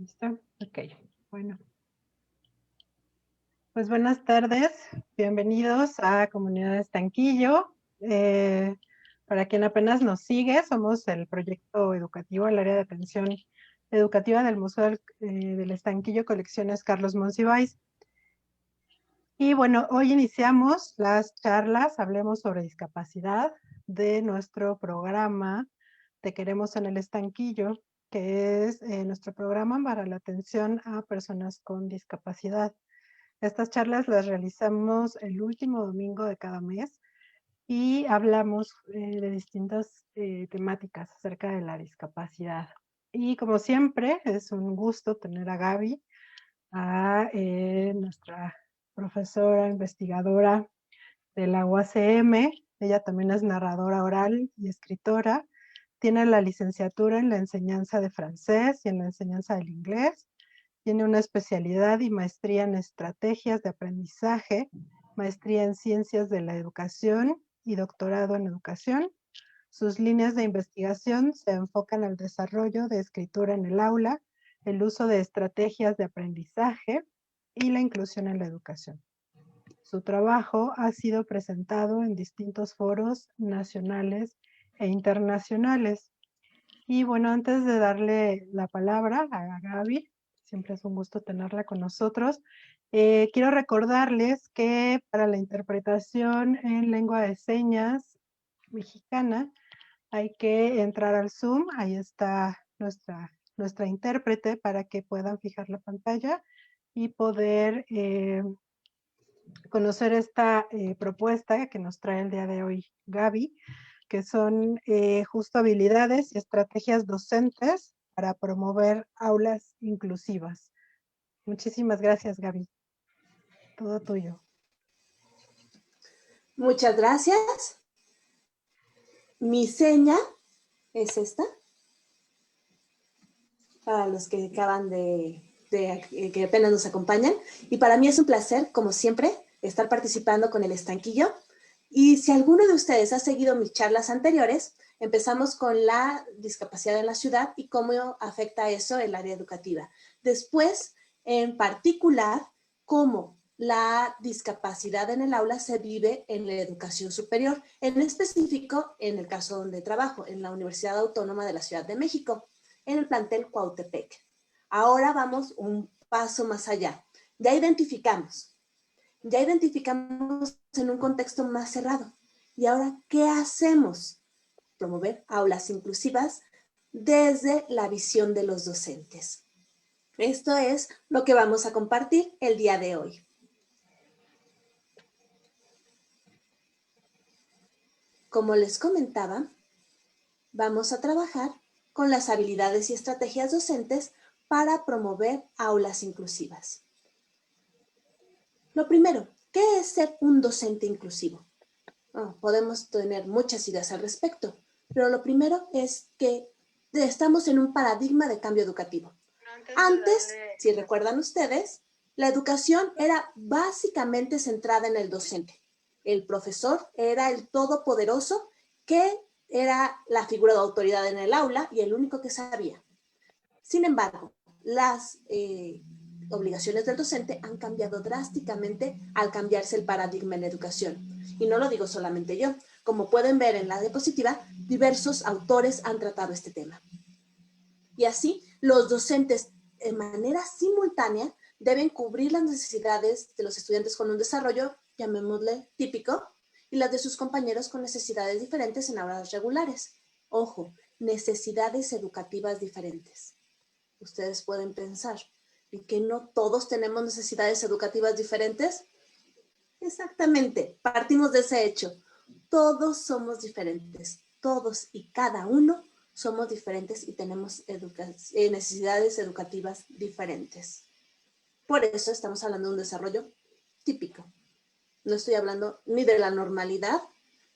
¿Listo? Ok, bueno. Pues buenas tardes, bienvenidos a Comunidad Estanquillo. Para quien apenas nos sigue, somos el proyecto educativo, el área de atención educativa del Museo del Estanquillo, Colecciones Carlos Monsiváis. Y bueno, hoy iniciamos las charlas, hablemos sobre discapacidad, de nuestro programa Te Queremos en el Estanquillo, que es nuestro programa para la atención a personas con discapacidad. Estas charlas las realizamos el último domingo de cada mes y hablamos de distintas temáticas acerca de la discapacidad. Y como siempre, es un gusto tener a Gaby, a nuestra profesora investigadora de la UACM. Ella también es narradora oral y escritora. Tiene la licenciatura en la enseñanza de francés y en la enseñanza del inglés. Tiene una especialidad y maestría en estrategias de aprendizaje, maestría en ciencias de la educación y doctorado en educación. Sus líneas de investigación se enfocan al desarrollo de escritura en el aula, el uso de estrategias de aprendizaje y la inclusión en la educación. Su trabajo ha sido presentado en distintos foros nacionales e internacionales. Y bueno, antes de darle la palabra a Gaby, siempre es un gusto tenerla con nosotros, quiero recordarles que para la interpretación en lengua de señas mexicana hay que entrar al Zoom, ahí está nuestra intérprete para que puedan fijar la pantalla y poder conocer esta propuesta que nos trae el día de hoy Gaby, que son justo habilidades y estrategias docentes para promover aulas inclusivas. Muchísimas gracias, Gaby. Todo tuyo. Muchas gracias. Mi seña es esta. Para los que acaban que apenas nos acompañan. Y para mí es un placer, como siempre, estar participando con el Estanquillo. Y si alguno de ustedes ha seguido mis charlas anteriores, empezamos con la discapacidad en la ciudad y cómo afecta eso el área educativa. Después, en particular, cómo la discapacidad en el aula se vive en la educación superior, en específico en el caso donde trabajo, en la Universidad Autónoma de la Ciudad de México, en el plantel Cuautepec. Ahora vamos un paso más allá. Ya identificamos en un contexto más cerrado. ¿Y ahora qué hacemos? Promover aulas inclusivas desde la visión de los docentes. Esto es lo que vamos a compartir el día de hoy. Como les comentaba, vamos a trabajar con las habilidades y estrategias docentes para promover aulas inclusivas. Lo primero, ¿qué es ser un docente inclusivo? Podemos tener muchas ideas al respecto, pero lo primero es que estamos en un paradigma de cambio educativo. Antes, si recuerdan ustedes, la educación era básicamente centrada en el docente. El profesor era el todopoderoso que era la figura de autoridad en el aula y el único que sabía. Sin embargo, las obligaciones del docente han cambiado drásticamente al cambiarse el paradigma en la educación. Y no lo digo solamente yo. Como pueden ver en la diapositiva, diversos autores han tratado este tema. Y así, los docentes de manera simultánea deben cubrir las necesidades de los estudiantes con un desarrollo, llamémosle típico, y las de sus compañeros con necesidades diferentes en aulas regulares. Ojo, necesidades educativas diferentes. Ustedes pueden pensar, ¿y que no todos tenemos necesidades educativas diferentes? Exactamente, partimos de ese hecho. Todos somos diferentes, todos y cada uno somos diferentes y tenemos necesidades educativas diferentes. Por eso estamos hablando de un desarrollo típico. No estoy hablando ni de la normalidad,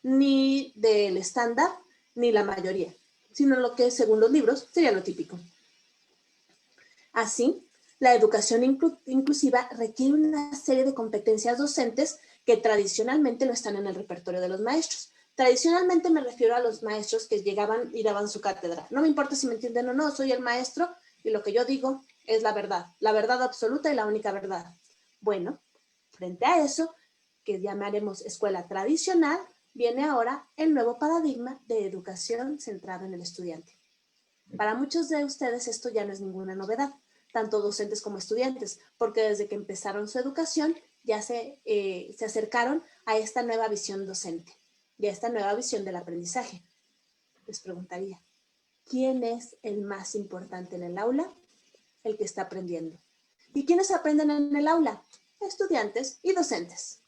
ni del estándar, ni la mayoría, sino lo que según los libros sería lo típico. Así, la educación inclusiva requiere una serie de competencias docentes que tradicionalmente no están en el repertorio de los maestros. Tradicionalmente me refiero a los maestros que llegaban y daban su cátedra. No me importa si me entienden o no, soy el maestro y lo que yo digo es la verdad absoluta y la única verdad. Bueno, frente a eso, que llamaremos escuela tradicional, viene ahora el nuevo paradigma de educación centrada en el estudiante. Para muchos de ustedes esto ya no es ninguna novedad, tanto docentes como estudiantes, porque desde que empezaron su educación ya se acercaron a esta nueva visión docente y a esta nueva visión del aprendizaje. Les preguntaría, ¿quién es el más importante en el aula? El que está aprendiendo. ¿Y quiénes aprenden en el aula? Estudiantes y docentes.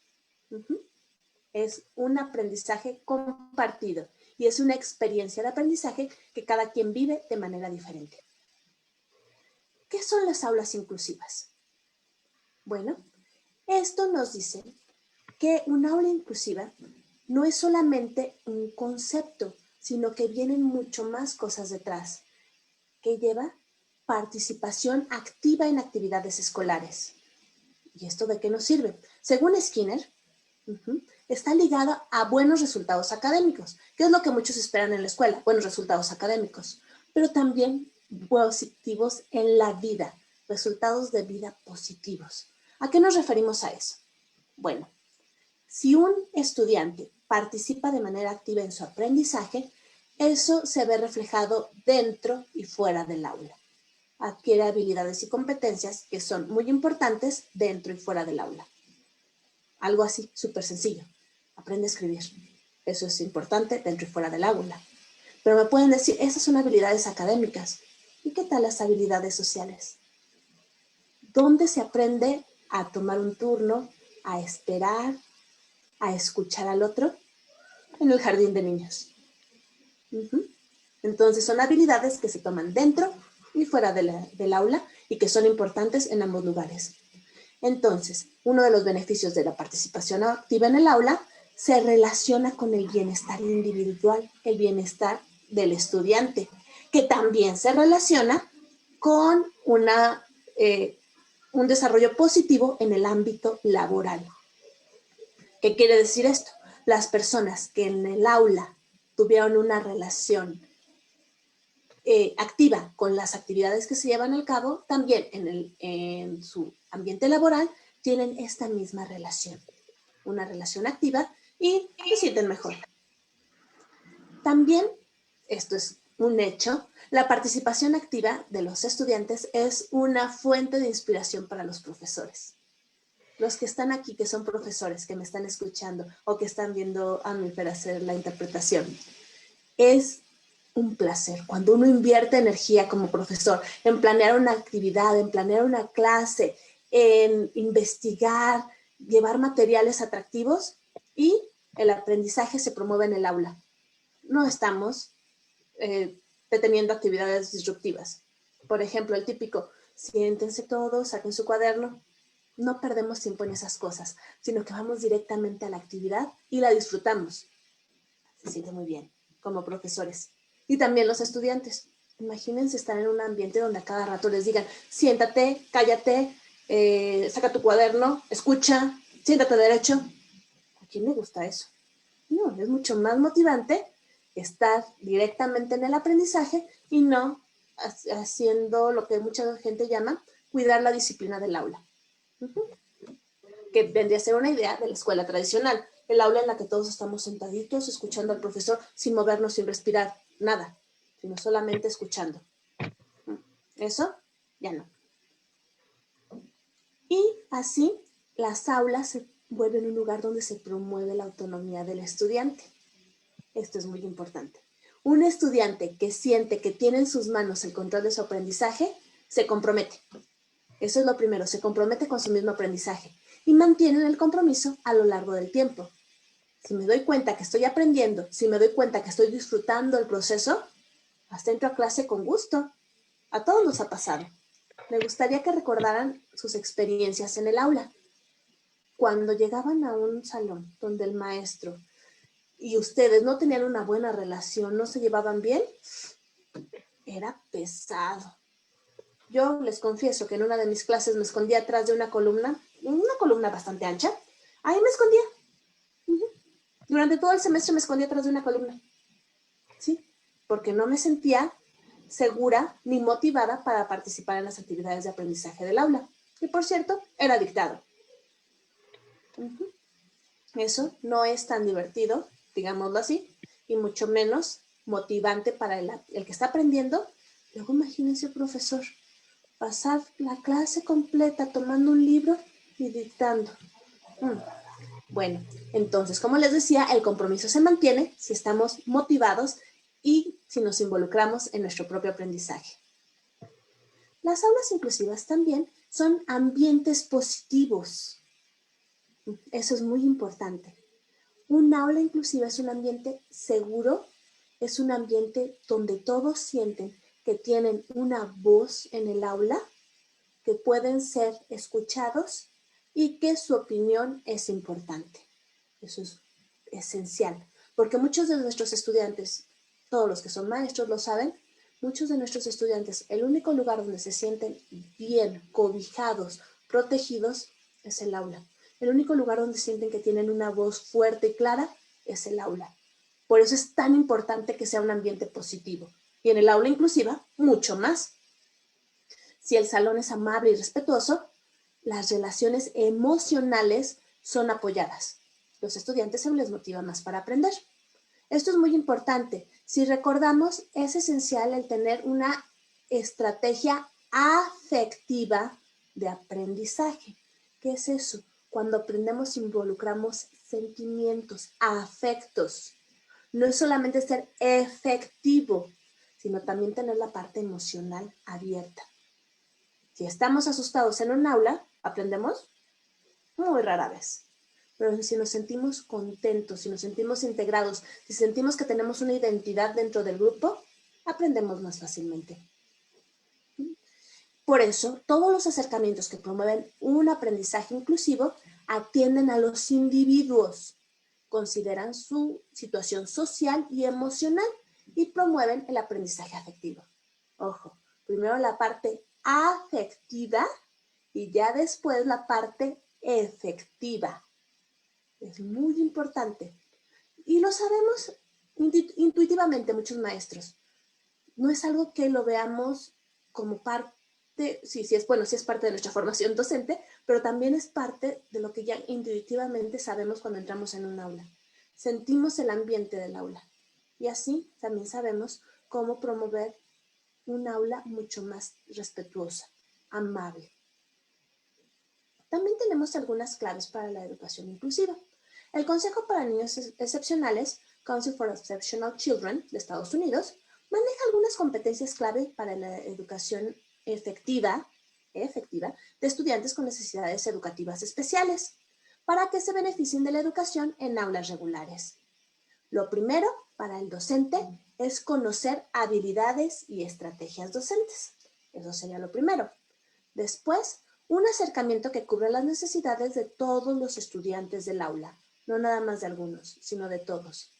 Es un aprendizaje compartido y es una experiencia de aprendizaje que cada quien vive de manera diferente. ¿Qué son las aulas inclusivas? Bueno, esto nos dice que un aula inclusiva no es solamente un concepto, sino que vienen mucho más cosas detrás, que lleva participación activa en actividades escolares. ¿Y esto de qué nos sirve? Según Skinner, está ligado a buenos resultados académicos, que es lo que muchos esperan en la escuela, buenos resultados académicos, pero también positivos en la vida, resultados de vida positivos. ¿A qué nos referimos a eso? Bueno, si un estudiante participa de manera activa en su aprendizaje, eso se ve reflejado dentro y fuera del aula. Adquiere habilidades y competencias que son muy importantes dentro y fuera del aula. Algo así, súper sencillo. Aprende a escribir. Eso es importante dentro y fuera del aula. Pero me pueden decir, esas son habilidades académicas. ¿Y qué tal las habilidades sociales? ¿Dónde se aprende a tomar un turno, a esperar, a escuchar al otro? En el jardín de niños. Entonces son habilidades que se toman dentro y fuera del aula y que son importantes en ambos lugares. Entonces, uno de los beneficios de la participación activa en el aula se relaciona con el bienestar individual, el bienestar del estudiante, que también se relaciona con un desarrollo positivo en el ámbito laboral. ¿Qué quiere decir esto? Las personas que en el aula tuvieron una relación activa con las actividades que se llevan a cabo, también en su ambiente laboral tienen esta misma relación, una relación activa y se sienten mejor. También, esto es un hecho, la participación activa de los estudiantes es una fuente de inspiración para los profesores. Los que están aquí, que son profesores, que me están escuchando o que están viendo a mí para hacer la interpretación, es un placer. Cuando uno invierte energía como profesor en planear una actividad, en planear una clase, en investigar, llevar materiales atractivos y el aprendizaje se promueve en el aula. No estamos deteniendo actividades disruptivas. Por ejemplo, el típico, siéntense todos, saquen su cuaderno. No perdemos tiempo en esas cosas, sino que vamos directamente a la actividad y la disfrutamos. Se siente muy bien como profesores. Y también los estudiantes. Imagínense estar en un ambiente donde a cada rato les digan, siéntate, cállate, saca tu cuaderno, escucha, siéntate derecho. ¿A quién le gusta eso? No, es mucho más motivante estar directamente en el aprendizaje y no haciendo lo que mucha gente llama cuidar la disciplina del aula. Que vendría a ser una idea de la escuela tradicional. El aula en la que todos estamos sentaditos, escuchando al profesor, sin movernos, sin respirar, nada, sino solamente escuchando. Eso ya no. Y así, las aulas se vuelven un lugar donde se promueve la autonomía del estudiante. Esto es muy importante. Un estudiante que siente que tiene en sus manos el control de su aprendizaje, se compromete. Eso es lo primero, se compromete con su mismo aprendizaje y mantienen el compromiso a lo largo del tiempo. Si me doy cuenta que estoy aprendiendo, si me doy cuenta que estoy disfrutando el proceso, hasta entro a clase con gusto. A todos nos ha pasado. Me gustaría que recordaran sus experiencias en el aula. Cuando llegaban a un salón donde el maestro y ustedes no tenían una buena relación, no se llevaban bien, era pesado. Yo les confieso que en una de mis clases me escondía atrás de una columna bastante ancha. Ahí me escondía. Durante todo el semestre me escondía atrás de una columna. ¿Sí? Porque no me sentía segura ni motivada para participar en las actividades de aprendizaje del aula. Y por cierto, era dictado. Eso no es tan divertido, digámoslo así, y mucho menos motivante para el que está aprendiendo. Luego imagínense, profesor, pasar la clase completa tomando un libro y dictando. Bueno, entonces, como les decía, el compromiso se mantiene si estamos motivados y si nos involucramos en nuestro propio aprendizaje. Las aulas inclusivas también son ambientes positivos. Eso es muy importante. Un aula inclusiva es un ambiente seguro, es un ambiente donde todos sienten que tienen una voz en el aula, que pueden ser escuchados y que su opinión es importante. Eso es esencial, porque muchos de nuestros estudiantes, todos los que son maestros lo saben, muchos de nuestros estudiantes, el único lugar donde se sienten bien, cobijados, protegidos, es el aula. El único lugar donde sienten que tienen una voz fuerte y clara es el aula. Por eso es tan importante que sea un ambiente positivo. Y en el aula inclusiva, mucho más. Si el salón es amable y respetuoso, las relaciones emocionales son apoyadas. Los estudiantes se les motiva más para aprender. Esto es muy importante. Si recordamos, es esencial el tener una estrategia afectiva de aprendizaje. ¿Qué es eso? Cuando aprendemos involucramos sentimientos, afectos. No es solamente ser efectivo, sino también tener la parte emocional abierta. Si estamos asustados en un aula, ¿aprendemos? Muy rara vez. Pero si nos sentimos contentos, si nos sentimos integrados, si sentimos que tenemos una identidad dentro del grupo, aprendemos más fácilmente. Por eso, todos los acercamientos que promueven un aprendizaje inclusivo atienden a los individuos, consideran su situación social y emocional y promueven el aprendizaje afectivo. Ojo, primero la parte afectiva y ya después la parte efectiva. Es muy importante. Y lo sabemos intuitivamente muchos maestros. No es algo que lo veamos como parte, sí es parte de nuestra formación docente, pero también es parte de lo que ya intuitivamente sabemos cuando entramos en un aula. Sentimos el ambiente del aula. Y así también sabemos cómo promover un aula mucho más respetuosa, amable. También tenemos algunas claves para la educación inclusiva. El Consejo para Niños Excepcionales, Council for Exceptional Children de Estados Unidos, maneja algunas competencias clave para la educación efectiva de estudiantes con necesidades educativas especiales, para que se beneficien de la educación en aulas regulares. Lo primero para el docente es conocer habilidades y estrategias docentes. Eso sería lo primero. Después, un acercamiento que cubra las necesidades de todos los estudiantes del aula, no nada más de algunos, sino de todos.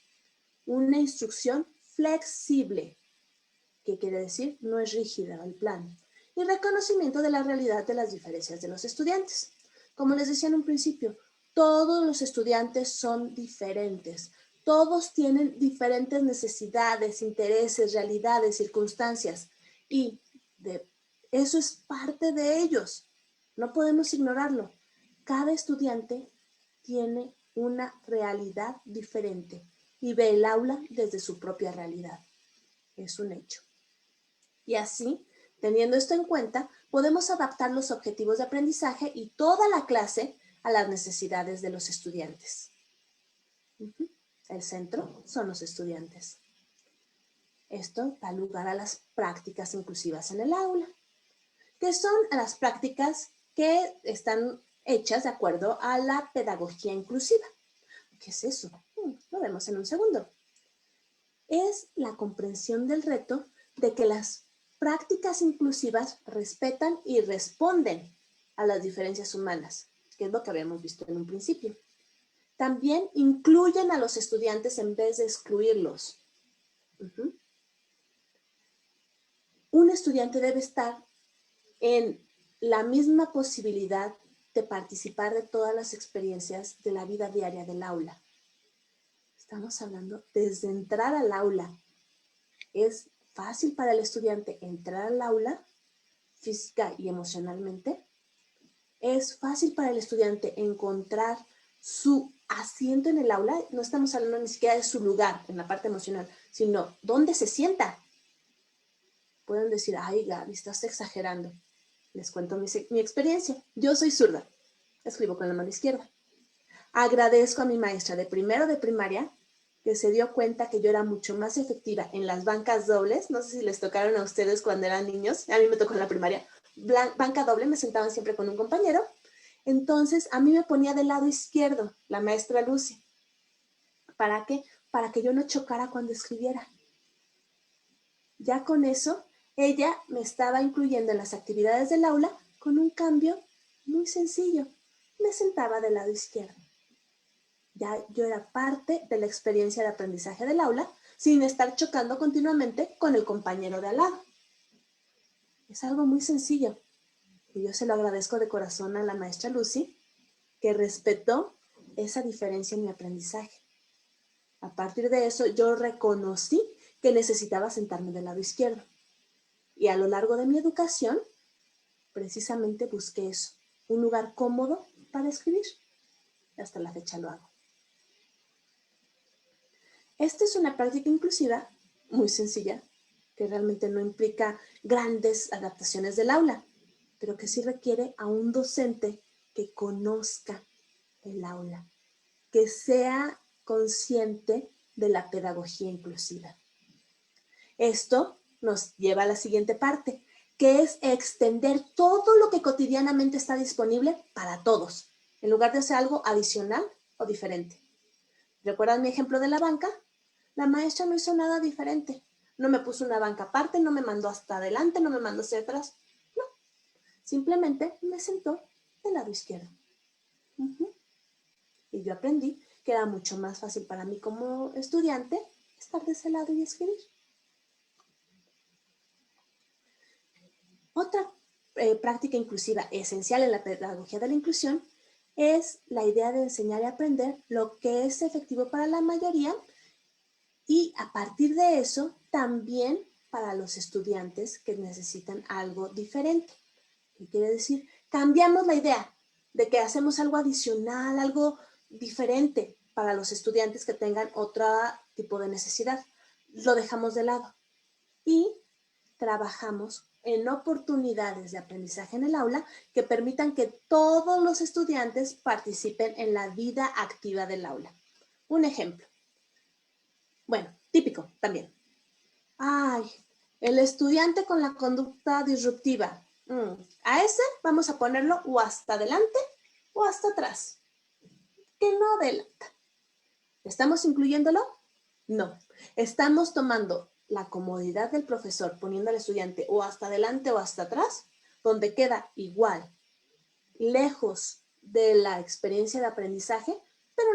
Una instrucción flexible, que quiere decir no es rígida el plan, y reconocimiento de la realidad de las diferencias de los estudiantes. Como les decía en un principio, todos los estudiantes son diferentes, todos tienen diferentes necesidades, intereses, realidades, circunstancias, y eso es parte de ellos. No podemos ignorarlo. Cada estudiante tiene una realidad diferente y ve el aula desde su propia realidad. Es un hecho. Y así, teniendo esto en cuenta, podemos adaptar los objetivos de aprendizaje y toda la clase a las necesidades de los estudiantes. El centro son los estudiantes. Esto da lugar a las prácticas inclusivas en el aula, que son las prácticas que están hechas de acuerdo a la pedagogía inclusiva. ¿Qué es eso? Lo vemos en un segundo. Es la comprensión del reto de que las prácticas inclusivas respetan y responden a las diferencias humanas, que es lo que habíamos visto en un principio. También incluyen a los estudiantes en vez de excluirlos. Un estudiante debe estar en la misma posibilidad de participar de todas las experiencias de la vida diaria del aula. Estamos hablando desde entrar al aula. Es fácil para el estudiante entrar al aula física y emocionalmente. Es fácil para el estudiante encontrar su asiento en el aula. No estamos hablando ni siquiera de su lugar en la parte emocional, sino dónde se sienta. Pueden decir, ay, Gaby, estás exagerando. Les cuento mi experiencia. Yo soy zurda. Escribo con la mano izquierda. Agradezco a mi maestra de primero de primaria que se dio cuenta que yo era mucho más efectiva en las bancas dobles. No sé si les tocaron a ustedes cuando eran niños. A mí me tocó en la primaria. Banca doble, me sentaban siempre con un compañero. Entonces, a mí me ponía del lado izquierdo la maestra Lucy. ¿Para qué? Para que yo no chocara cuando escribiera. Ya con eso, ella me estaba incluyendo en las actividades del aula con un cambio muy sencillo. Me sentaba del lado izquierdo. Ya yo era parte de la experiencia de aprendizaje del aula sin estar chocando continuamente con el compañero de al lado. Es algo muy sencillo. Y yo se lo agradezco de corazón a la maestra Lucy, que respetó esa diferencia en mi aprendizaje. A partir de eso, yo reconocí que necesitaba sentarme del lado izquierdo. Y a lo largo de mi educación, precisamente busqué eso, un lugar cómodo para escribir. Hasta la fecha lo hago. Esta es una práctica inclusiva muy sencilla, que realmente no implica grandes adaptaciones del aula, pero que sí requiere a un docente que conozca el aula, que sea consciente de la pedagogía inclusiva. Esto nos lleva a la siguiente parte, que es extender todo lo que cotidianamente está disponible para todos, en lugar de hacer algo adicional o diferente. ¿Recuerdan mi ejemplo de la banca? La maestra no hizo nada diferente. No me puso una banca aparte, no me mandó hasta adelante, no me mandó hacia atrás. No, simplemente me sentó del lado izquierdo. Y yo aprendí que era mucho más fácil para mí como estudiante estar de ese lado y escribir. Otra práctica inclusiva esencial en la pedagogía de la inclusión es la idea de enseñar y aprender lo que es efectivo para la mayoría y a partir de eso también para los estudiantes que necesitan algo diferente. ¿Qué quiere decir? Cambiamos la idea de que hacemos algo adicional, algo diferente para los estudiantes que tengan otro tipo de necesidad. Lo dejamos de lado y trabajamos en oportunidades de aprendizaje en el aula que permitan que todos los estudiantes participen en la vida activa del aula. Un ejemplo. Bueno, típico también. Ay, el estudiante con la conducta disruptiva. A ese vamos a ponerlo o hasta adelante o hasta atrás. Que no adelanta. ¿Estamos incluyéndolo? No. Estamos tomando la comodidad del profesor poniendo al estudiante o hasta adelante o hasta atrás, donde queda igual, lejos de la experiencia de aprendizaje, pero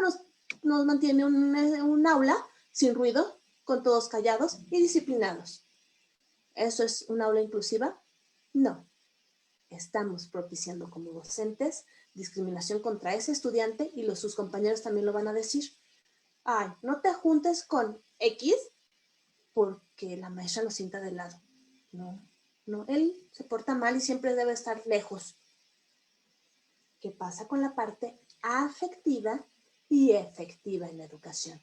nos mantiene un aula sin ruido, con todos callados y disciplinados. ¿Eso es un aula inclusiva? No. Estamos propiciando como docentes discriminación contra ese estudiante y sus compañeros también lo van a decir. Ay, no te juntes con X porque la maestra lo sienta de lado. No, él se porta mal y siempre debe estar lejos. ¿Qué pasa con la parte afectiva y efectiva en la educación?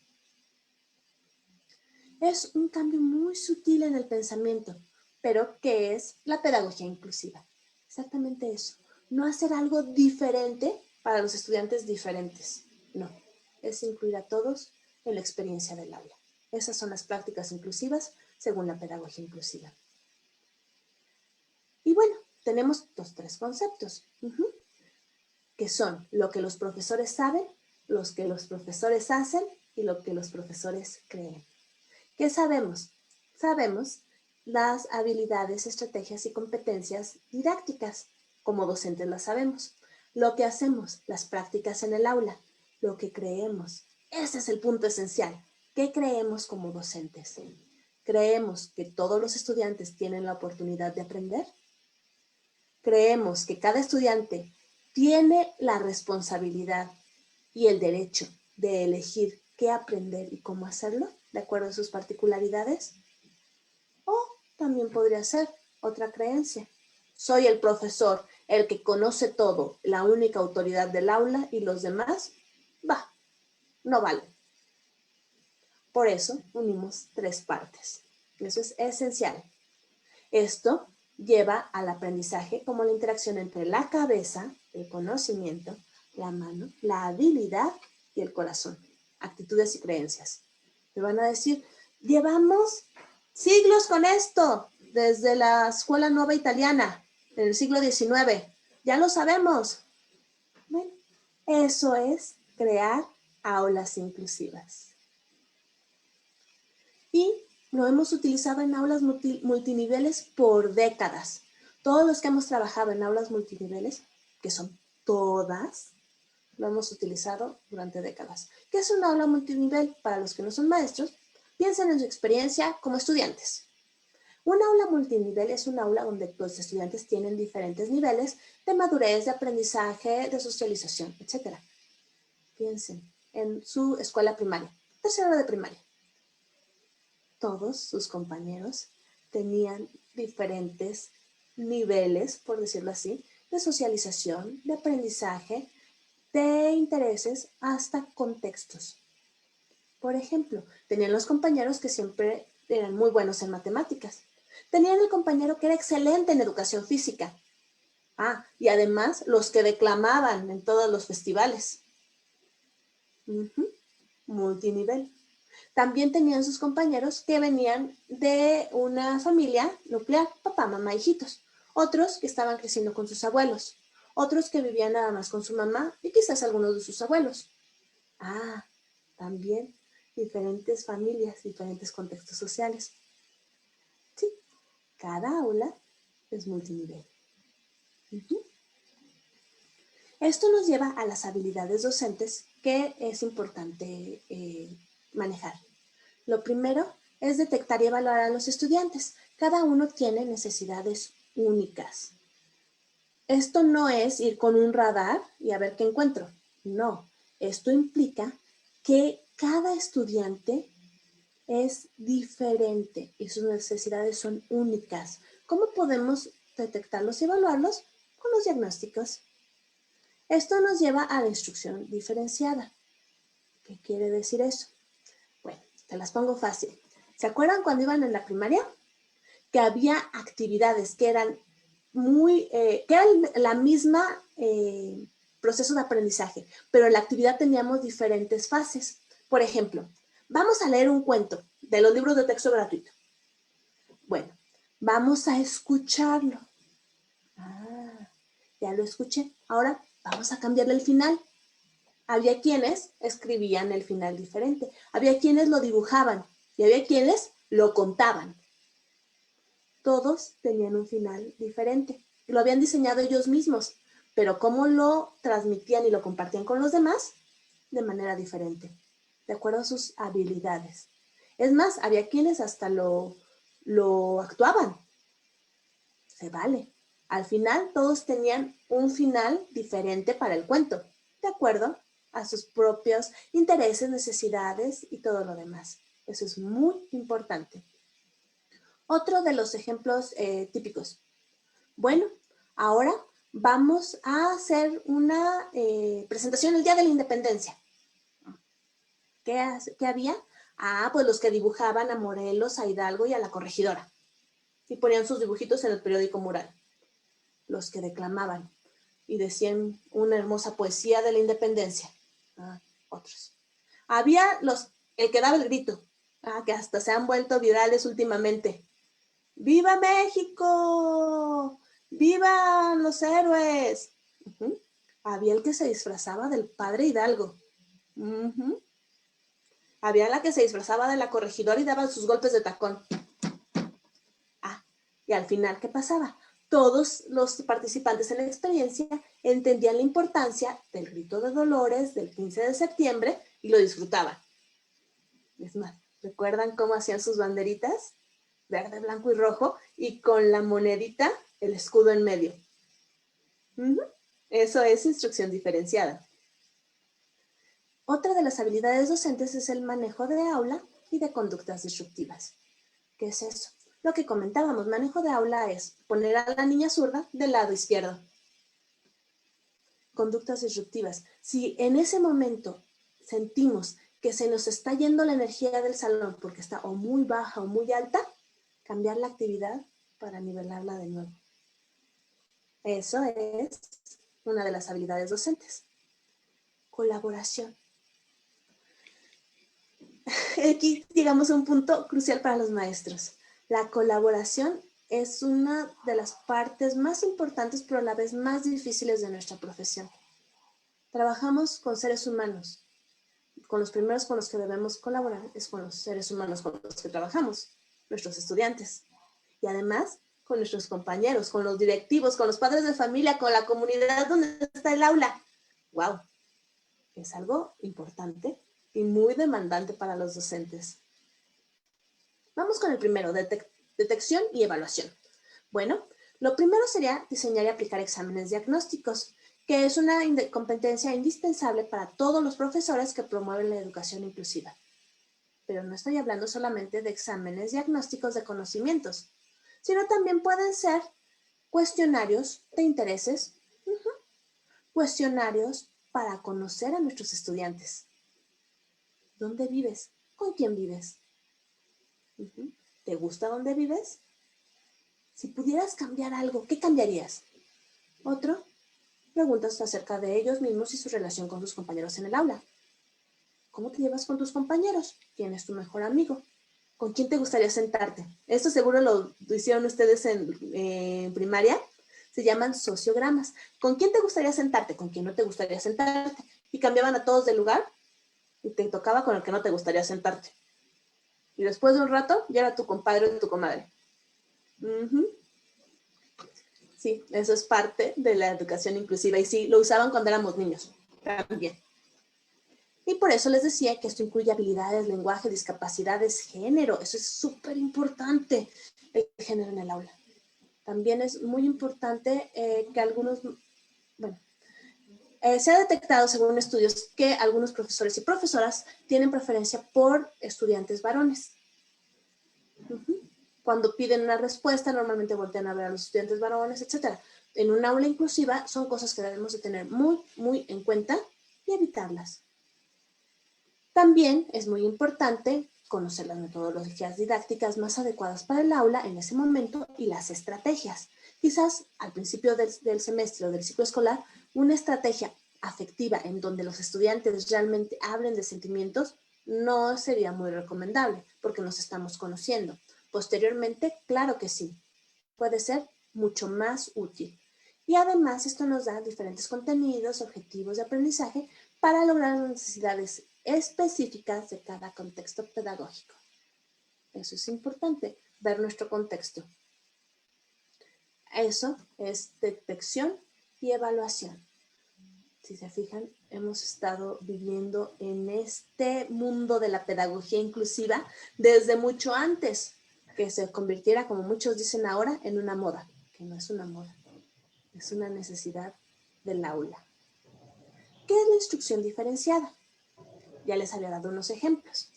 Es un cambio muy sutil en el pensamiento, pero ¿qué es la pedagogía inclusiva? Exactamente eso. No hacer algo diferente para los estudiantes diferentes. No, es incluir a todos en la experiencia del aula. Esas son las prácticas inclusivas según la pedagogía inclusiva. Y bueno, tenemos los tres conceptos, que son lo que los profesores saben, los que los profesores hacen y lo que los profesores creen. ¿Qué sabemos? Sabemos las habilidades, estrategias y competencias didácticas. Como docentes las sabemos. Lo que hacemos, las prácticas en el aula, lo que creemos. Ese es el punto esencial. ¿Qué creemos como docentes? ¿Creemos que todos los estudiantes tienen la oportunidad de aprender? ¿Creemos que cada estudiante tiene la responsabilidad y el derecho de elegir qué aprender y cómo hacerlo, de acuerdo a sus particularidades? ¿O también podría ser otra creencia. Soy el profesor, el que conoce todo, la única autoridad del aula y los demás, no valen. Por eso unimos 3 partes. Eso es esencial. Esto lleva al aprendizaje como la interacción entre la cabeza, el conocimiento, la mano, la habilidad y el corazón. Actitudes y creencias. Me van a decir, llevamos siglos con esto, desde la escuela nueva italiana, en el siglo XIX. Ya lo sabemos. Bueno, eso es crear aulas inclusivas. Y lo hemos utilizado en aulas multiniveles por décadas. Todos los que hemos trabajado en aulas multiniveles, que son todas, lo hemos utilizado durante décadas. ¿Qué es un aula multinivel? Para los que no son maestros, piensen en su experiencia como estudiantes. Un aula multinivel es un aula donde los estudiantes tienen diferentes niveles de madurez, de aprendizaje, de socialización, etc. Piensen en su escuela primaria, tercero de primaria. Todos sus compañeros tenían diferentes niveles, por decirlo así, de socialización, de aprendizaje, de intereses, hasta contextos. Por ejemplo, tenían los compañeros que siempre eran muy buenos en matemáticas. Tenían el compañero que era excelente en educación física. Y además los que declamaban en todos los festivales. Multinivel. También tenían sus compañeros que venían de una familia nuclear, papá, mamá, hijitos. Otros que estaban creciendo con sus abuelos. Otros que vivían nada más con su mamá y quizás algunos de sus abuelos. También diferentes familias, diferentes contextos sociales. Sí, cada aula es multinivel. Esto nos lleva a las habilidades docentes que es importante manejar. Lo primero es detectar y evaluar a los estudiantes. Cada uno tiene necesidades únicas. Esto no es ir con un radar y a ver qué encuentro. No, esto implica que cada estudiante es diferente y sus necesidades son únicas. ¿Cómo podemos detectarlos y evaluarlos? Con los diagnósticos. Esto nos lleva a la instrucción diferenciada. ¿Qué quiere decir eso? Bueno, te las pongo fácil. ¿Se acuerdan cuando iban en la primaria? Que había actividades que eran que eran la misma proceso de aprendizaje, pero en la actividad teníamos diferentes fases. Por ejemplo, vamos a leer un cuento de los libros de texto gratuito. Bueno, vamos a escucharlo. Ya lo escuché. Ahora vamos a cambiarle el final. Había quienes escribían el final diferente. Había quienes lo dibujaban y había quienes lo contaban. Todos tenían un final diferente. Lo habían diseñado ellos mismos, pero cómo lo transmitían y lo compartían con los demás, de manera diferente, de acuerdo a sus habilidades. Es más, había quienes hasta lo actuaban. Se vale. Al final, todos tenían un final diferente para el cuento, de acuerdo a sus propios intereses, necesidades y todo lo demás. Eso es muy importante. Otro de los ejemplos típicos. Bueno, ahora vamos a hacer una presentación el Día de la Independencia. ¿Qué había? Pues los que dibujaban a Morelos, a Hidalgo y a la Corregidora. Y ponían sus dibujitos en el periódico mural. Los que declamaban y decían una hermosa poesía de la independencia. Otros. Había el que daba el grito, que hasta se han vuelto virales últimamente. ¡Viva México! ¡Viva los héroes! Había el que se disfrazaba del padre Hidalgo. Había la que se disfrazaba de la corregidora y daba sus golpes de tacón. Y al final, ¿qué pasaba? Todos los participantes en la experiencia entendían la importancia del grito de Dolores del 15 de septiembre y lo disfrutaban. Es más, ¿recuerdan cómo hacían sus banderitas? Verde, blanco y rojo, y con la monedita, el escudo en medio. Eso es instrucción diferenciada. Otra de las habilidades docentes es el manejo de aula y de conductas disruptivas. ¿Qué es eso? Lo que comentábamos, manejo de aula es poner a la niña zurda del lado izquierdo. Conductas disruptivas. Si en ese momento sentimos que se nos está yendo la energía del salón porque está o muy baja o muy alta, cambiar la actividad para nivelarla de nuevo. Eso es una de las habilidades docentes. Colaboración. Aquí llegamos a un punto crucial para los maestros. La colaboración es una de las partes más importantes, pero a la vez más difíciles de nuestra profesión. Trabajamos con seres humanos. Con los primeros con los que debemos colaborar es con los seres humanos con los que trabajamos, nuestros estudiantes. Y además con nuestros compañeros, con los directivos, con los padres de familia, con la comunidad donde está el aula. ¡Wow! Es algo importante y muy demandante para los docentes. Vamos con el primero, detección y evaluación. Bueno, lo primero sería diseñar y aplicar exámenes diagnósticos, que es una competencia indispensable para todos los profesores que promueven la educación inclusiva. Pero no estoy hablando solamente de exámenes diagnósticos de conocimientos, sino también pueden ser cuestionarios de intereses, cuestionarios para conocer a nuestros estudiantes. ¿Dónde vives? ¿Con quién vives? ¿Te gusta dónde vives? Si pudieras cambiar algo, ¿qué cambiarías? Otro, preguntas acerca de ellos mismos y su relación con sus compañeros en el aula. ¿Cómo te llevas con tus compañeros? ¿Quién es tu mejor amigo? ¿Con quién te gustaría sentarte? Esto seguro lo hicieron ustedes en primaria. Se llaman sociogramas. ¿Con quién te gustaría sentarte? ¿Con quién no te gustaría sentarte? Y cambiaban a todos de lugar y te tocaba con el que no te gustaría sentarte. Y después de un rato ya era tu compadre o tu comadre. Sí, eso es parte de la educación inclusiva. Y sí, lo usaban cuando éramos niños también. Y por eso les decía que esto incluye habilidades, lenguaje, discapacidades, género. Eso es súper importante, el género en el aula. También es muy importante que algunos, bueno, se ha detectado según estudios que algunos profesores y profesoras tienen preferencia por estudiantes varones. Cuando piden una respuesta, normalmente voltean a ver a los estudiantes varones, etc. En un aula inclusiva son cosas que debemos de tener muy, muy en cuenta y evitarlas. También es muy importante conocer las metodologías didácticas más adecuadas para el aula en ese momento y las estrategias. Quizás al principio del semestre o del ciclo escolar, una estrategia afectiva en donde los estudiantes realmente hablen de sentimientos no sería muy recomendable porque nos estamos conociendo. Posteriormente, claro que sí, puede ser mucho más útil. Y además esto nos da diferentes contenidos, objetivos de aprendizaje para lograr las necesidades específicas de cada contexto pedagógico. Eso es importante, ver nuestro contexto. Eso es detección y evaluación. Si se fijan, hemos estado viviendo en este mundo de la pedagogía inclusiva desde mucho antes que se convirtiera, como muchos dicen ahora, en una moda, que no es una moda, es una necesidad del aula. ¿Qué es la instrucción diferenciada? Ya les había dado unos ejemplos.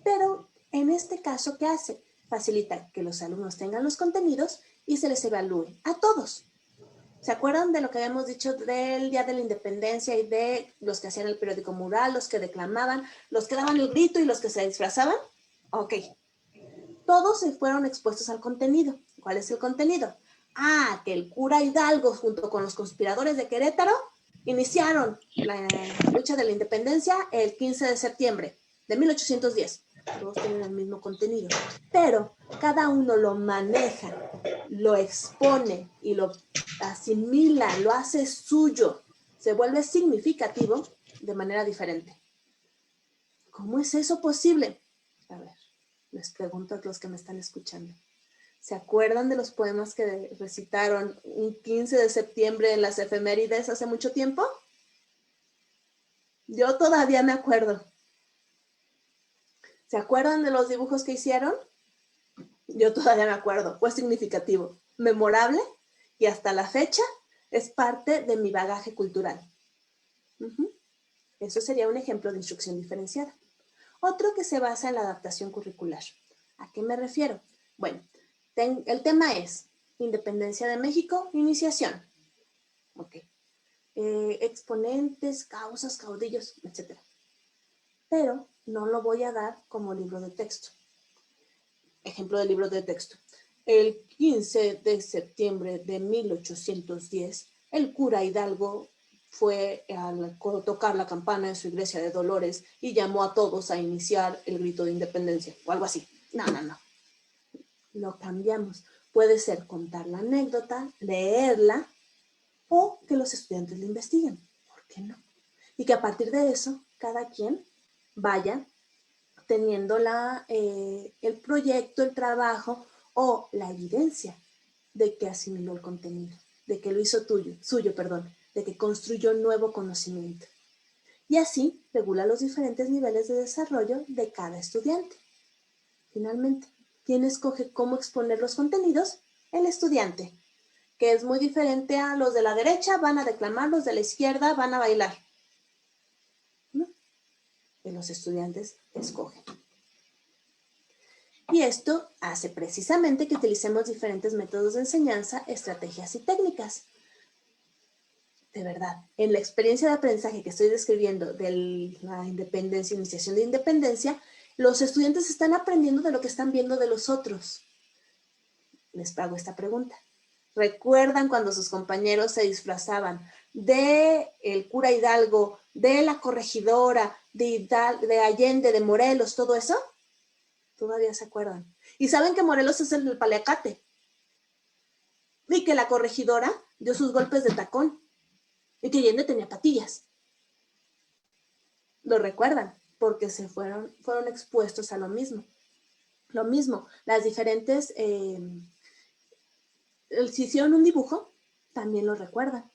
Pero en este caso, ¿qué hace? Facilita que los alumnos tengan los contenidos y se les evalúe a todos. ¿Se acuerdan de lo que habíamos dicho del Día de la Independencia y de los que hacían el periódico mural, los que declamaban, los que daban el grito y los que se disfrazaban? Ok. Todos se fueron expuestos al contenido. ¿Cuál es el contenido? Ah, que el cura Hidalgo junto con los conspiradores de Querétaro iniciaron la lucha de la independencia el 15 de septiembre de 1810. Todos tienen el mismo contenido, pero cada uno lo maneja, lo expone y lo asimila, lo hace suyo, se vuelve significativo de manera diferente. ¿Cómo es eso posible? A ver, les pregunto a los que me están escuchando. ¿Se acuerdan de los poemas que recitaron un 15 de septiembre en las efemérides hace mucho tiempo? Yo todavía me acuerdo. ¿Se acuerdan de los dibujos que hicieron? Yo todavía me acuerdo. Fue significativo, memorable y hasta la fecha es parte de mi bagaje cultural. Eso sería un ejemplo de instrucción diferenciada. Otro que se basa en la adaptación curricular. ¿A qué me refiero? Bueno, El tema es Independencia de México, iniciación. Ok. Exponentes, causas, caudillos, etc. Pero no lo voy a dar como libro de texto. Ejemplo de libro de texto. El 15 de septiembre de 1810, el cura Hidalgo fue a tocar la campana en su iglesia de Dolores y llamó a todos a iniciar el grito de independencia, o algo así. No. Lo cambiamos. Puede ser contar la anécdota, leerla, o que los estudiantes la investiguen. ¿Por qué no? Y que a partir de eso, cada quien vaya teniendo el proyecto, el trabajo o la evidencia de que asimiló el contenido, de que lo hizo suyo, de que construyó nuevo conocimiento. Y así regula los diferentes niveles de desarrollo de cada estudiante. Finalmente, ¿quién escoge cómo exponer los contenidos? El estudiante, que es muy diferente a los de la derecha, van a declamar, los de la izquierda van a bailar. ¿No? Que los estudiantes escogen. Y esto hace precisamente que utilicemos diferentes métodos de enseñanza, estrategias y técnicas. De verdad, en la experiencia de aprendizaje que estoy describiendo de la independencia, iniciación de independencia, los estudiantes están aprendiendo de lo que están viendo de los otros. Les hago esta pregunta. ¿Recuerdan cuando sus compañeros se disfrazaban de el cura Hidalgo, de la corregidora, de Allende, de Morelos, todo eso? Todavía se acuerdan. Y saben que Morelos es el del paliacate. Y que la corregidora dio sus golpes de tacón. Y que Allende tenía patillas. Lo recuerdan, porque fueron expuestos a lo mismo. Lo mismo, las diferentes... si hicieron un dibujo, también lo recuerdan.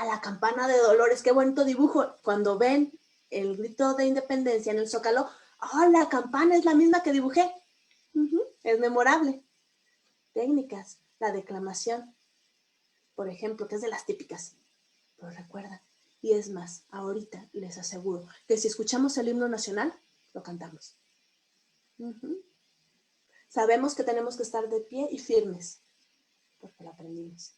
La campana de Dolores, qué bonito dibujo. Cuando ven el grito de independencia en el Zócalo, la campana es la misma que dibujé. Es memorable. Técnicas, la declamación, por ejemplo, que es de las típicas. Lo recuerdan. Y es más, ahorita les aseguro que si escuchamos el himno nacional, lo cantamos. Sabemos que tenemos que estar de pie y firmes, porque lo aprendimos.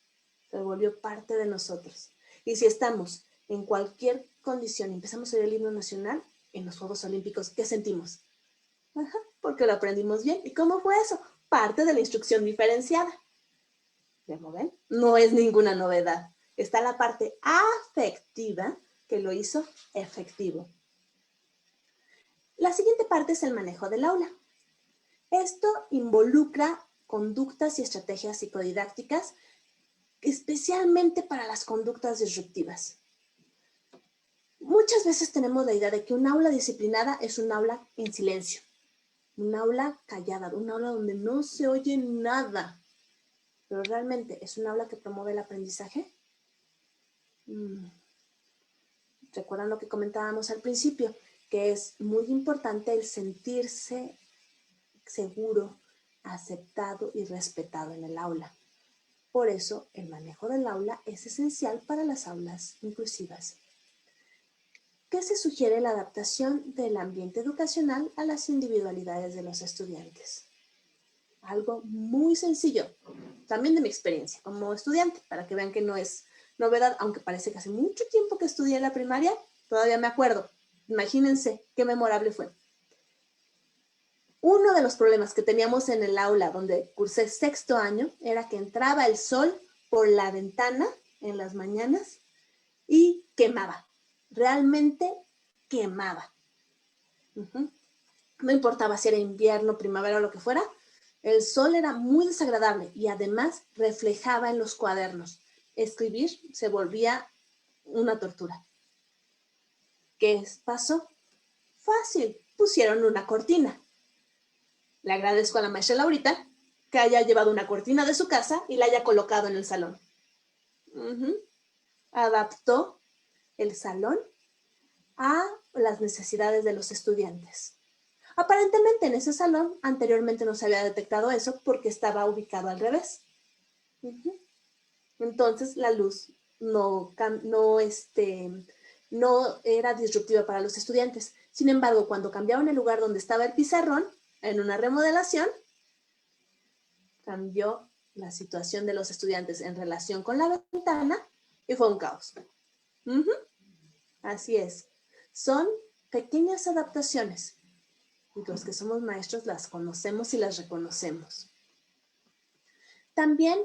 Se volvió parte de nosotros. Y si estamos en cualquier condición y empezamos a oír el himno nacional, en los Juegos Olímpicos, ¿qué sentimos? Porque lo aprendimos bien. ¿Y cómo fue eso? Parte de la instrucción diferenciada. ¿Lo ven? No es ninguna novedad. Está la parte afectiva que lo hizo efectivo. La siguiente parte es el manejo del aula. Esto involucra conductas y estrategias psicodidácticas, especialmente para las conductas disruptivas. Muchas veces tenemos la idea de que un aula disciplinada es un aula en silencio, un aula callada, un aula donde no se oye nada. ¿Pero realmente es un aula que promueve el aprendizaje? ¿Recuerdan lo que comentábamos al principio? Que es muy importante el sentirse seguro, aceptado y respetado en el aula. Por eso, el manejo del aula es esencial para las aulas inclusivas. ¿Qué se sugiere? La adaptación del ambiente educacional a las individualidades de los estudiantes. Algo muy sencillo, también de mi experiencia como estudiante, para que vean que no es novedad, aunque parece que hace mucho tiempo que estudié en la primaria, todavía me acuerdo. Imagínense qué memorable fue. Uno de los problemas que teníamos en el aula donde cursé sexto año era que entraba el sol por la ventana en las mañanas y quemaba. Realmente quemaba. No importaba si era invierno, primavera o lo que fuera, el sol era muy desagradable y además reflejaba en los cuadernos. Escribir se volvía una tortura. ¿Qué pasó? Fácil, pusieron una cortina. Le agradezco a la maestra Laurita que haya llevado una cortina de su casa y la haya colocado en el salón. Adaptó el salón a las necesidades de los estudiantes. Aparentemente en ese salón anteriormente no se había detectado eso porque estaba ubicado al revés. Entonces la luz no era disruptiva para los estudiantes. Sin embargo, cuando cambiaron el lugar donde estaba el pizarrón, en una remodelación, cambió la situación de los estudiantes en relación con la ventana y fue un caos. Así es. Son pequeñas adaptaciones y los que somos maestros las conocemos y las reconocemos. También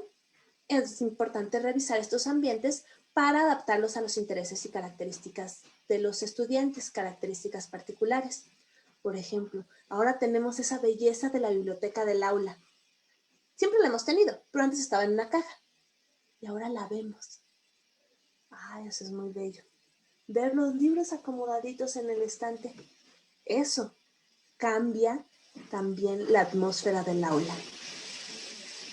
es importante revisar estos ambientes para adaptarlos a los intereses y características de los estudiantes, características particulares. Por ejemplo, ahora tenemos esa belleza de la biblioteca del aula. Siempre la hemos tenido, pero antes estaba en una caja y ahora la vemos. Ay, eso es muy bello. Ver los libros acomodaditos en el estante, eso cambia también la atmósfera del aula.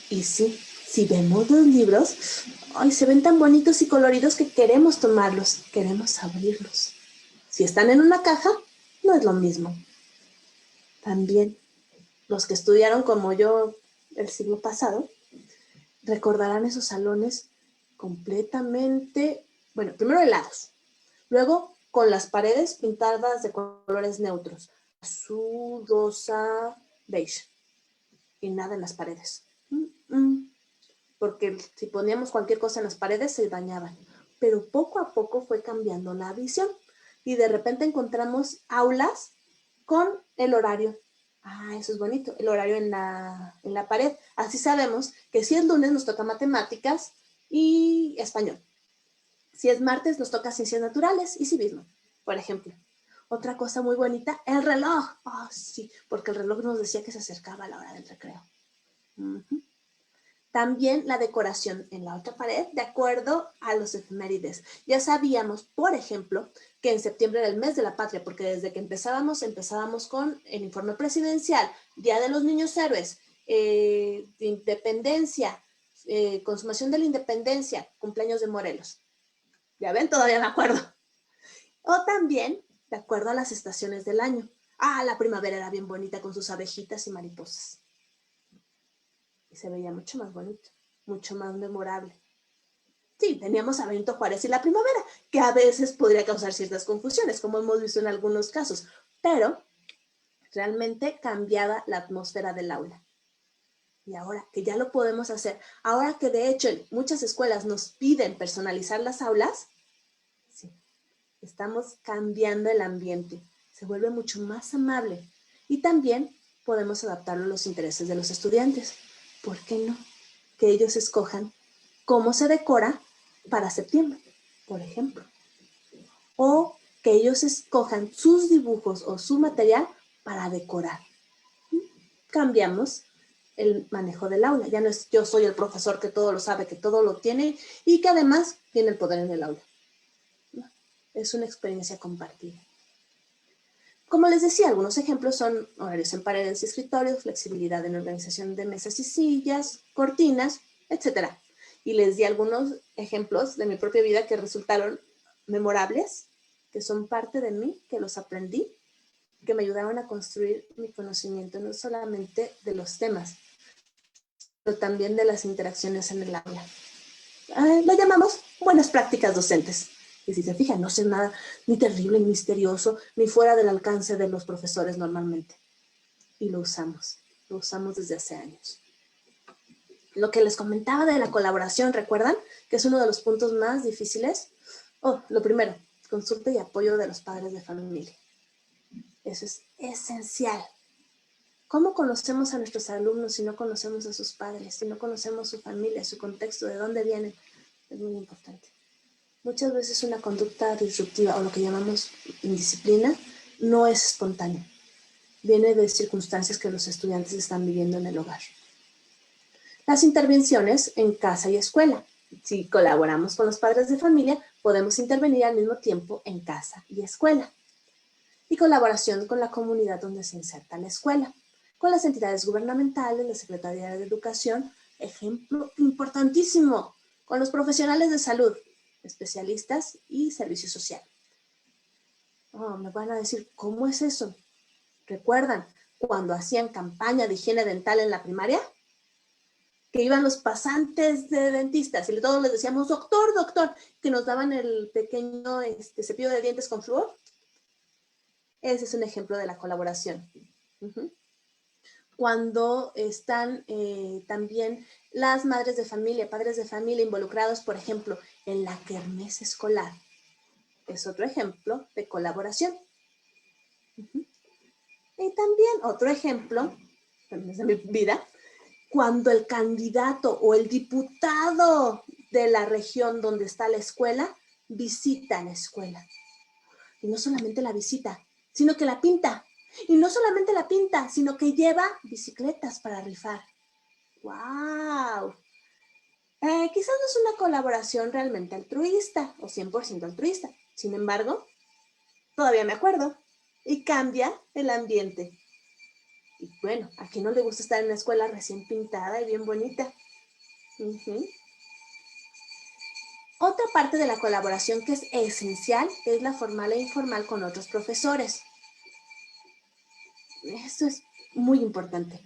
Y sí, si vemos los libros, ay, se ven tan bonitos y coloridos que queremos tomarlos, queremos abrirlos. Si están en una caja, no es lo mismo. También, los que estudiaron como yo el siglo pasado, recordarán esos salones completamente, bueno, primero helados, luego con las paredes pintadas de colores neutros, azul, rosa, beige, y nada en las paredes. Porque si poníamos cualquier cosa en las paredes se dañaban. Pero poco a poco fue cambiando la visión y de repente encontramos aulas con el horario. Ah, eso es bonito, el horario en la pared. Así sabemos que si es lunes nos toca matemáticas y español. Si es martes nos toca ciencias naturales y civismo, por ejemplo. Otra cosa muy bonita, el reloj. Oh, sí, porque el reloj nos decía que se acercaba a la hora del recreo. También la decoración en la otra pared de acuerdo a los efemérides. Ya sabíamos, por ejemplo, que en septiembre era el mes de la patria, porque desde que empezábamos con el informe presidencial, Día de los Niños Héroes, de Independencia, consumación de la Independencia, cumpleaños de Morelos. Ya ven, todavía me acuerdo. O también de acuerdo a las estaciones del año. Ah, la primavera era bien bonita con sus abejitas y mariposas. Y se veía mucho más bonito, mucho más memorable. Sí, teníamos a Benito Juárez y la primavera, que a veces podría causar ciertas confusiones, como hemos visto en algunos casos, pero realmente cambiaba la atmósfera del aula. Y ahora que ya lo podemos hacer, ahora que de hecho en muchas escuelas nos piden personalizar las aulas, sí, estamos cambiando el ambiente, se vuelve mucho más amable y también podemos adaptarlo a los intereses de los estudiantes. ¿Por qué no? Que ellos escojan cómo se decora para septiembre, por ejemplo. O que ellos escojan sus dibujos o su material para decorar. Cambiamos el manejo del aula. Ya no es yo soy el profesor que todo lo sabe, que todo lo tiene y que además tiene el poder en el aula. No, es una experiencia compartida. Como les decía, algunos ejemplos son horarios en paredes y escritorios, flexibilidad en organización de mesas y sillas, cortinas, etc. Y les di algunos ejemplos de mi propia vida que resultaron memorables, que son parte de mí, que los aprendí, que me ayudaron a construir mi conocimiento, no solamente de los temas, pero también de las interacciones en el aula. Lo llamamos buenas prácticas docentes. Y si se fijan, no es nada ni terrible, ni misterioso, ni fuera del alcance de los profesores normalmente. Y lo usamos desde hace años. Lo que les comentaba de la colaboración, ¿recuerdan? Que es uno de los puntos más difíciles. Lo primero, consulta y apoyo de los padres de familia. Eso es esencial. ¿Cómo conocemos a nuestros alumnos si no conocemos a sus padres, si no conocemos su familia, su contexto, de dónde vienen? Es muy importante. Muchas veces una conducta disruptiva o lo que llamamos indisciplina no es espontánea. Viene de circunstancias que los estudiantes están viviendo en el hogar. Las intervenciones en casa y escuela. Si colaboramos con los padres de familia, podemos intervenir al mismo tiempo en casa y escuela. Y colaboración con la comunidad donde se inserta la escuela, con las entidades gubernamentales, la Secretaría de Educación, ejemplo importantísimo, con los profesionales de salud, especialistas y servicio social. Me van a decir, ¿cómo es eso? ¿Recuerdan cuando hacían campaña de higiene dental en la primaria? Que iban los pasantes de dentistas y todos les decíamos, doctor, doctor, que nos daban el pequeño cepillo de dientes con flúor. Ese es un ejemplo de la colaboración. cuando están también las madres de familia, padres de familia involucrados, por ejemplo, en la kermés escolar. Es otro ejemplo de colaboración. Y también otro ejemplo, de mi vida, cuando el candidato o el diputado de la región donde está la escuela visita la escuela. Y no solamente la visita, sino que la pinta. Y no solamente la pinta, sino que lleva bicicletas para rifar. ¡Wow! Quizás no es una colaboración realmente altruista o 100% altruista. Sin embargo, todavía me acuerdo y cambia el ambiente. Y bueno, ¿a quién no le gusta estar en una escuela recién pintada y bien bonita? Otra parte de la colaboración que es esencial es la formal e informal con otros profesores. Esto es muy importante.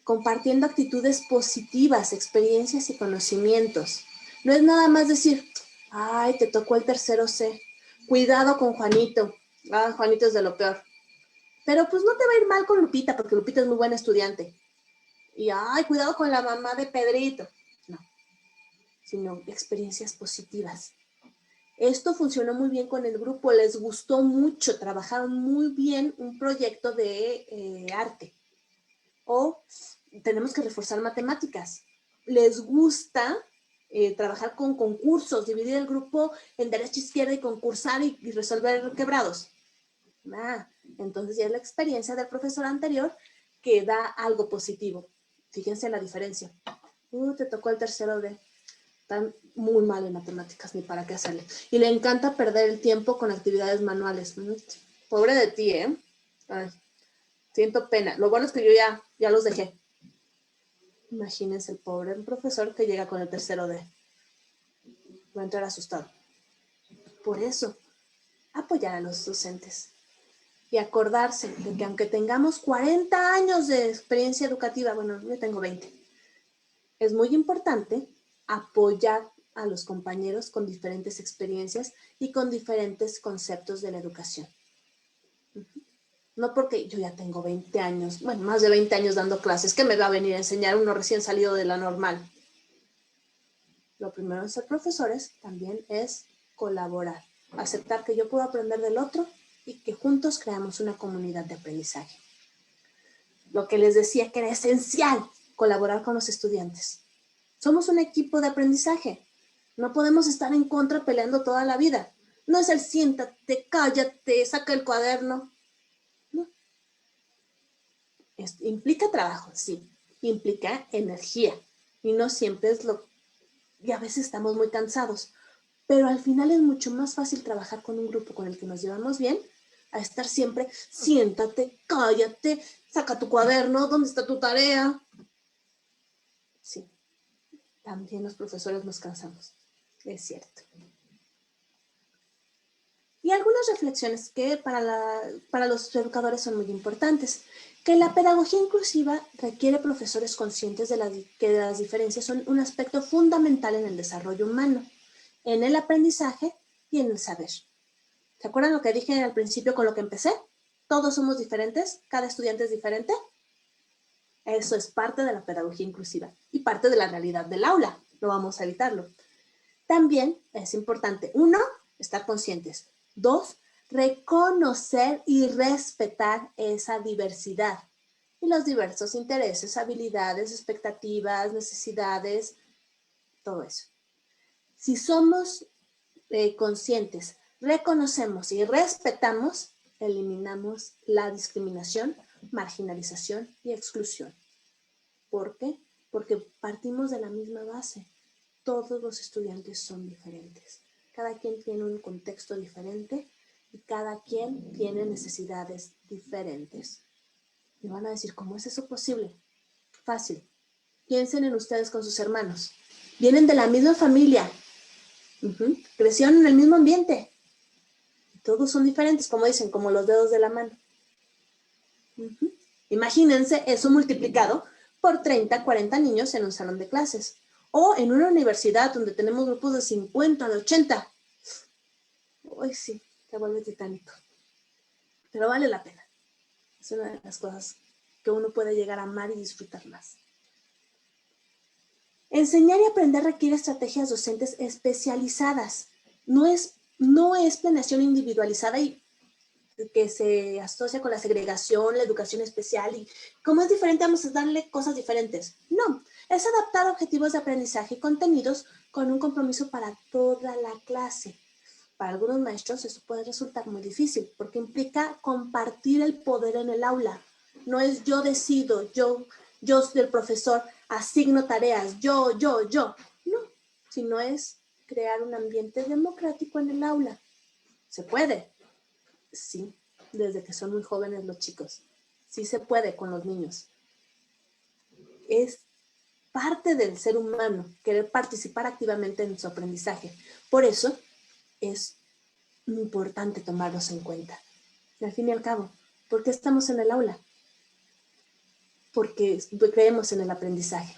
Compartiendo actitudes positivas, experiencias y conocimientos. No es nada más decir, ay, te tocó el tercero C. Cuidado con Juanito. Ah, Juanito es de lo peor. Pero pues no te va a ir mal con Lupita, porque Lupita es muy buena estudiante. Y, ay, cuidado con la mamá de Pedrito. No, sino experiencias positivas. Esto funcionó muy bien con el grupo, les gustó mucho, trabajaron muy bien un proyecto de arte. O tenemos que reforzar matemáticas. Les gusta trabajar con concursos, dividir el grupo en derecha, izquierda y concursar y resolver quebrados. Entonces ya es la experiencia del profesor anterior que da algo positivo. Fíjense la diferencia. Te tocó el tercero D. Están muy mal en matemáticas, ni para qué hacerle. Y le encanta perder el tiempo con actividades manuales. Pobre de ti, ¿eh? Ay, siento pena. Lo bueno es que yo ya los dejé. Imagínense el pobre profesor que llega con el tercero D. Va a entrar asustado. Por eso, apoyar a los docentes. Y acordarse de que aunque tengamos 40 años de experiencia educativa, bueno, yo tengo 20, es muy importante apoyar a los compañeros con diferentes experiencias y con diferentes conceptos de la educación. No porque yo ya tengo 20 años, bueno, más de 20 años dando clases, que me va a venir a enseñar uno recién salido de la normal. Lo primero en ser profesores también es colaborar, aceptar que yo puedo aprender del otro y que juntos creamos una comunidad de aprendizaje. Lo que les decía que era esencial, colaborar con los estudiantes. Somos un equipo de aprendizaje. No podemos estar en contra peleando toda la vida. No es el siéntate, cállate, saca el cuaderno. No. Esto implica trabajo, sí. Implica energía. Y no siempre es lo... Y a veces estamos muy cansados. Pero al final es mucho más fácil trabajar con un grupo con el que nos llevamos bien a estar siempre, siéntate, cállate, saca tu cuaderno, ¿dónde está tu tarea? Sí, también los profesores nos cansamos, es cierto. Y algunas reflexiones que para los educadores son muy importantes. Que la pedagogía inclusiva requiere profesores conscientes de que las diferencias son un aspecto fundamental en el desarrollo humano, en el aprendizaje y en el saber. ¿Se acuerdan lo que dije al principio con lo que empecé? Todos somos diferentes, cada estudiante es diferente. Eso es parte de la pedagogía inclusiva y parte de la realidad del aula. No vamos a evitarlo. También es importante, 1, estar conscientes. 2, reconocer y respetar esa diversidad y los diversos intereses, habilidades, expectativas, necesidades, todo eso. Si somos conscientes, reconocemos y respetamos, eliminamos la discriminación, marginalización y exclusión. ¿Por qué? Porque partimos de la misma base. Todos los estudiantes son diferentes. Cada quien tiene un contexto diferente y cada quien tiene necesidades diferentes. Me van a decir, ¿cómo es eso posible? Fácil. Piensen en ustedes con sus hermanos. Vienen de la misma familia. Crecieron en el mismo ambiente. Todos son diferentes, como dicen, como los dedos de la mano. Imagínense eso multiplicado por 30, 40 niños en un salón de clases. O en una universidad donde tenemos grupos de 50, de 80. Uy, sí, se vuelve titánico. Pero vale la pena. Es una de las cosas que uno puede llegar a amar y disfrutar más. Enseñar y aprender requiere estrategias docentes especializadas. No es planeación individualizada y que se asocia con la segregación, la educación especial y como es diferente vamos a darle cosas diferentes. No, es adaptar objetivos de aprendizaje y contenidos con un compromiso para toda la clase. Para algunos maestros eso puede resultar muy difícil porque implica compartir el poder en el aula. No es yo decido, yo soy el profesor, asigno tareas, yo. No, sino es crear un ambiente democrático en el aula. ¿Se puede? Sí, desde que son muy jóvenes los chicos. Sí se puede con los niños. Es parte del ser humano querer participar activamente en su aprendizaje. Por eso es importante tomarlos en cuenta. Y al fin y al cabo, ¿por qué estamos en el aula? Porque creemos en el aprendizaje.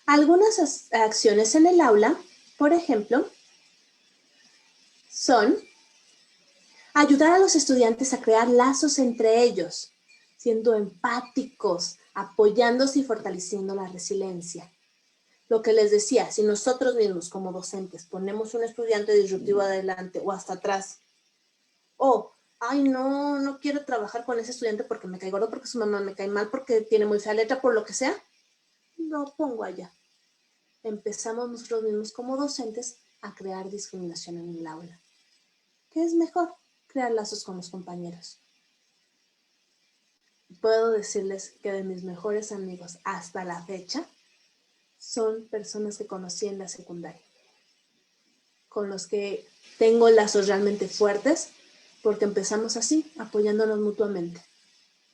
Algunas acciones en el aula, por ejemplo, son ayudar a los estudiantes a crear lazos entre ellos, siendo empáticos, apoyándose y fortaleciendo la resiliencia. Lo que les decía, si nosotros mismos como docentes ponemos un estudiante disruptivo adelante o hasta atrás, ay no quiero trabajar con ese estudiante porque me cae gordo, porque su mamá me cae mal, porque tiene muy fea letra, por lo que sea, lo pongo allá. Empezamos nosotros mismos como docentes a crear discriminación en el aula. ¿Qué es mejor? Crear lazos con los compañeros. Puedo decirles que de mis mejores amigos hasta la fecha son personas que conocí en la secundaria, con los que tengo lazos realmente fuertes porque empezamos así, apoyándonos mutuamente.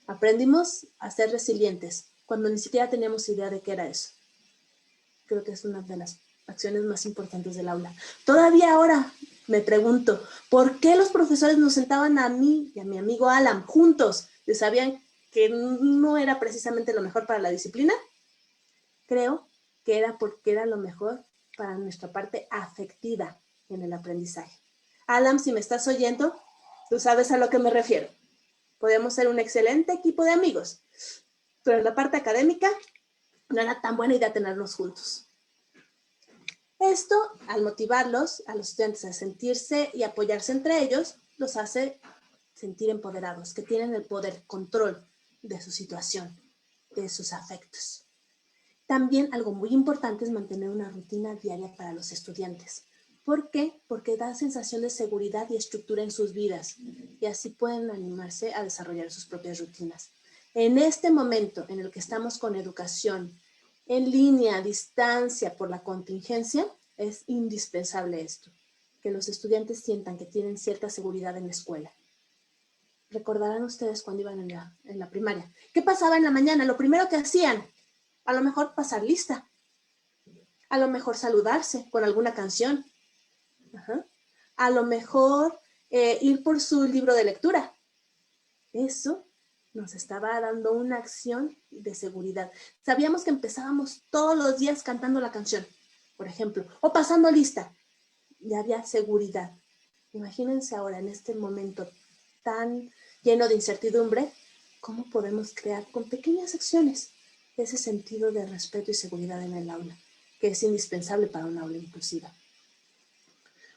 Aprendimos a ser resilientes cuando ni siquiera teníamos idea de qué era eso. Creo que es una de las acciones más importantes del aula. Todavía ahora me pregunto, ¿por qué los profesores nos sentaban a mí y a mi amigo Alan juntos? ¿Y sabían que no era precisamente lo mejor para la disciplina? Creo que era porque era lo mejor para nuestra parte afectiva en el aprendizaje. Alan, si me estás oyendo, tú sabes a lo que me refiero. Podíamos ser un excelente equipo de amigos, pero en la parte académica no era tan buena idea tenerlos juntos. Esto, al motivarlos a los estudiantes a sentirse y apoyarse entre ellos, los hace sentir empoderados, que tienen el poder, control de su situación, de sus afectos. También algo muy importante es mantener una rutina diaria para los estudiantes. ¿Por qué? Porque da sensación de seguridad y estructura en sus vidas y así pueden animarse a desarrollar sus propias rutinas. En este momento en el que estamos con educación en línea, a distancia, por la contingencia, es indispensable esto, que los estudiantes sientan que tienen cierta seguridad en la escuela. Recordarán ustedes cuando iban en la primaria. ¿Qué pasaba en la mañana? Lo primero que hacían, a lo mejor pasar lista, a lo mejor saludarse con alguna canción, a lo mejor ir por su libro de lectura. Eso nos estaba dando una acción de seguridad. Sabíamos que empezábamos todos los días cantando la canción, por ejemplo, o pasando lista. Y había seguridad. Imagínense ahora, en este momento tan lleno de incertidumbre, cómo podemos crear con pequeñas acciones ese sentido de respeto y seguridad en el aula, que es indispensable para un aula inclusiva.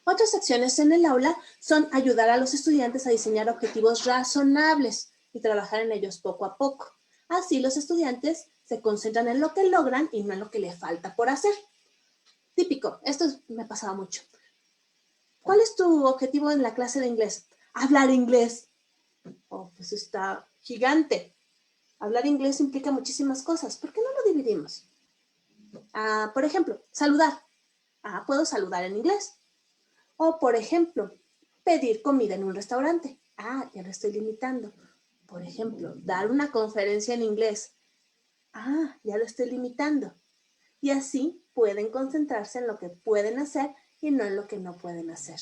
Otras acciones en el aula son ayudar a los estudiantes a diseñar objetivos razonables y trabajar en ellos poco a poco. Así los estudiantes se concentran en lo que logran y no en lo que les falta por hacer. Típico, esto me pasaba mucho. ¿Cuál es tu objetivo en la clase de inglés? Hablar inglés. Pues está gigante. Hablar inglés implica muchísimas cosas. ¿Por qué no lo dividimos? Por ejemplo, saludar. Puedo saludar en inglés. O, por ejemplo, pedir comida en un restaurante. Ya lo estoy limitando. Por ejemplo, dar una conferencia en inglés. Ya lo estoy limitando. Y así pueden concentrarse en lo que pueden hacer y no en lo que no pueden hacer.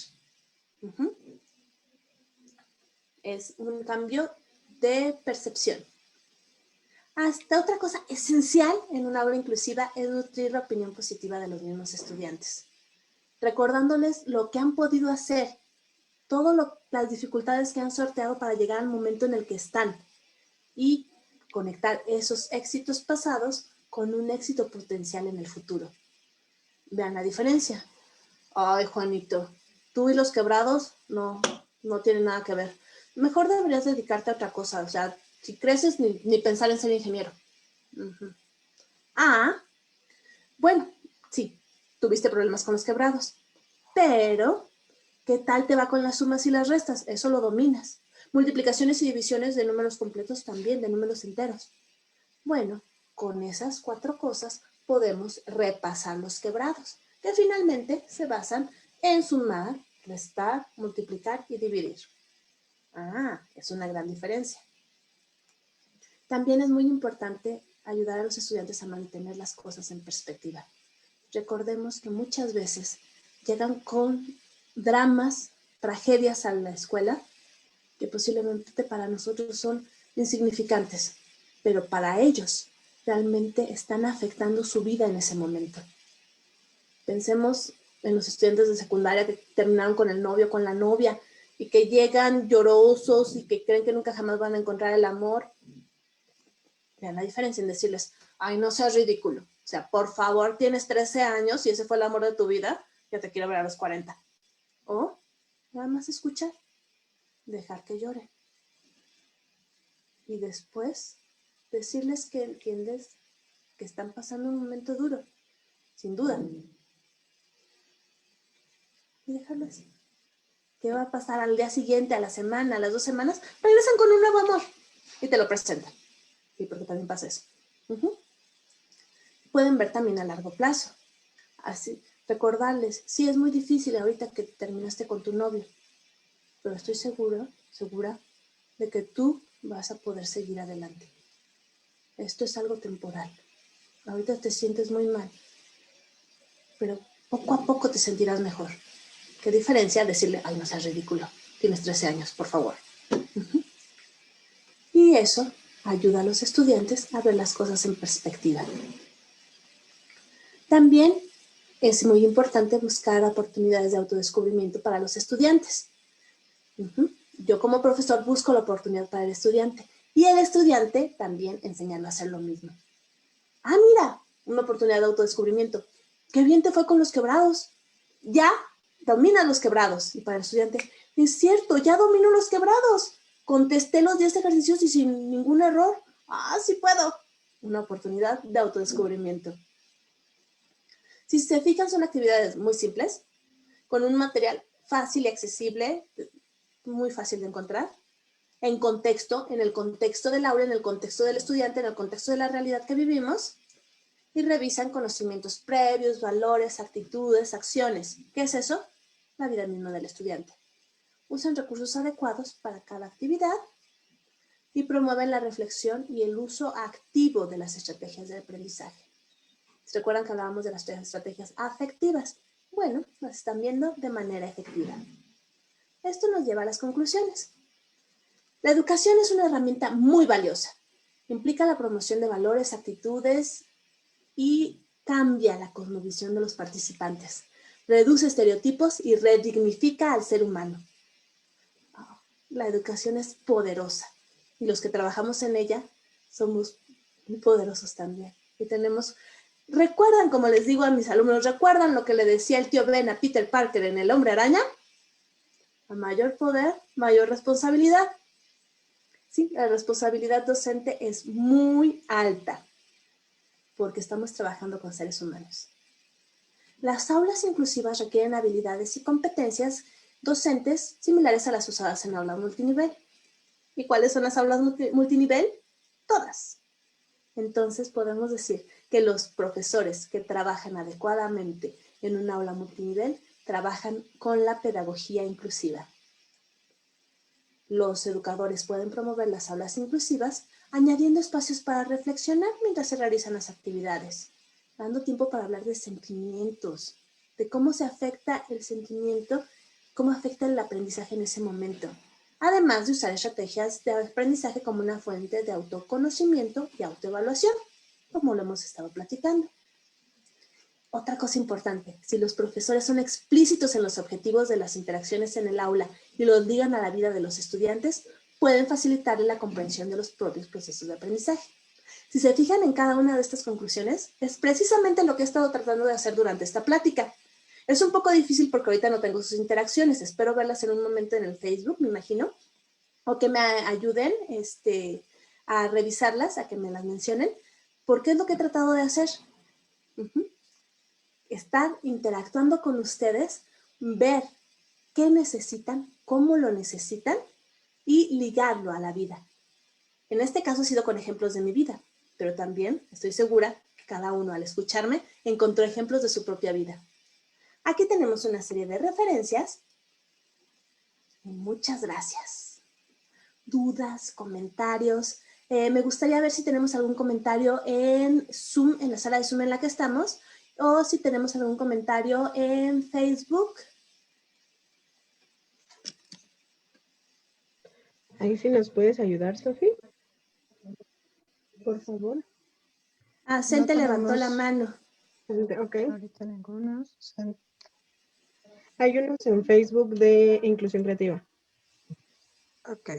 Es un cambio de percepción. Hasta otra cosa esencial en una aula inclusiva es nutrir la opinión positiva de los mismos estudiantes, recordándoles lo que han podido hacer, todas las dificultades que han sorteado para llegar al momento en el que están. y conectar esos éxitos pasados con un éxito potencial en el futuro. Vean la diferencia. Ay, Juanito, tú y los quebrados no tienen nada que ver. Mejor deberías dedicarte a otra cosa. O sea, si creces, ni pensar en ser ingeniero. Bueno, sí, tuviste problemas con los quebrados. Pero, ¿qué tal te va con las sumas y las restas? Eso lo dominas. Multiplicaciones y divisiones de números completos también, de números enteros. Bueno, con esas 4 cosas podemos repasar los quebrados, que finalmente se basan en sumar, restar, multiplicar y dividir. Es una gran diferencia. También es muy importante ayudar a los estudiantes a mantener las cosas en perspectiva. Recordemos que muchas veces llegan con dramas, tragedias a la escuela, que posiblemente para nosotros son insignificantes, pero para ellos realmente están afectando su vida en ese momento. Pensemos en los estudiantes de secundaria que terminaron con el novio, con la novia, y que llegan llorosos y que creen que nunca jamás van a encontrar el amor. Vean la diferencia en decirles, ay, no seas ridículo. O sea, por favor, tienes 13 años y ese fue el amor de tu vida, ya te quiero ver a los 40. O nada más escuchar, dejar que llore. Y después decirles que entiendes que están pasando un momento duro, sin duda. Y dejarlo así. ¿Qué va a pasar al día siguiente, a la semana, a las 2 semanas? Regresan con un nuevo amor y te lo presentan. Sí, porque también pasa eso. Pueden ver también a largo plazo. Así, recordarles, sí, es muy difícil ahorita que terminaste con tu novio, pero estoy segura de que tú vas a poder seguir adelante. Esto es algo temporal. Ahorita te sientes muy mal, pero poco a poco te sentirás mejor. ¿Qué diferencia decirle, ay, no seas ridículo, tienes 13 años, por favor? Y eso ayuda a los estudiantes a ver las cosas en perspectiva. También es muy importante buscar oportunidades de autodescubrimiento para los estudiantes. Yo como profesor busco la oportunidad para el estudiante y el estudiante también enseñarlo a hacer lo mismo. Mira, una oportunidad de autodescubrimiento. Qué bien te fue con los quebrados. Ya dominas los quebrados. Y para el estudiante, es cierto, ya domino los quebrados. Contesté los 10 ejercicios y sin ningún error. Sí puedo. Una oportunidad de autodescubrimiento. Si se fijan, son actividades muy simples, con un material fácil y accesible, muy fácil de encontrar, en el contexto del aula, en el contexto del estudiante, en el contexto de la realidad que vivimos, y revisan conocimientos previos, valores, actitudes, acciones. ¿Qué es eso? La vida misma del estudiante. Usan recursos adecuados para cada actividad y promueven la reflexión y el uso activo de las estrategias de aprendizaje. ¿Se recuerdan que hablábamos de las estrategias afectivas? Bueno, las están viendo de manera efectiva. Esto nos lleva a las conclusiones. La educación es una herramienta muy valiosa. Implica la promoción de valores, actitudes y cambia la cosmovisión de los participantes. Reduce estereotipos y redignifica al ser humano. La educación es poderosa y los que trabajamos en ella somos muy poderosos también. Y ¿recuerdan, como les digo a mis alumnos, recuerdan lo que le decía el tío Ben a Peter Parker en El Hombre Araña? A mayor poder, mayor responsabilidad. Sí, la responsabilidad docente es muy alta porque estamos trabajando con seres humanos. Las aulas inclusivas requieren habilidades y competencias docentes similares a las usadas en aulas multinivel. ¿Y cuáles son las aulas multinivel? Todas. Entonces podemos decir que los profesores que trabajan adecuadamente en un aula multinivel trabajan con la pedagogía inclusiva. Los educadores pueden promover las aulas inclusivas añadiendo espacios para reflexionar mientras se realizan las actividades, dando tiempo para hablar de sentimientos, de cómo se afecta el sentimiento, cómo afecta el aprendizaje en ese momento, además de usar estrategias de aprendizaje como una fuente de autoconocimiento y autoevaluación, como lo hemos estado platicando. Otra cosa importante, si los profesores son explícitos en los objetivos de las interacciones en el aula y los ligan a la vida de los estudiantes, pueden facilitarle la comprensión de los propios procesos de aprendizaje. Si se fijan en cada una de estas conclusiones, es precisamente lo que he estado tratando de hacer durante esta plática. Es un poco difícil porque ahorita no tengo sus interacciones. Espero verlas en un momento en el Facebook, me imagino, o que me ayuden a revisarlas, a que me las mencionen, porque es lo que he tratado de hacer. Estar interactuando con ustedes, ver qué necesitan, cómo lo necesitan y ligarlo a la vida. En este caso ha sido con ejemplos de mi vida, pero también estoy segura que cada uno al escucharme encontró ejemplos de su propia vida. Aquí tenemos una serie de referencias. Muchas gracias. Dudas, comentarios. Me gustaría ver si tenemos algún comentario en Zoom, en la sala de Zoom en la que estamos, o si tenemos algún comentario en Facebook. Ahí sí nos puedes ayudar, Sofi, por favor. Ah, Sente levantó la mano. Ok. Ahorita ningunos. Hay unos en Facebook de Inclusión Creativa. Ok.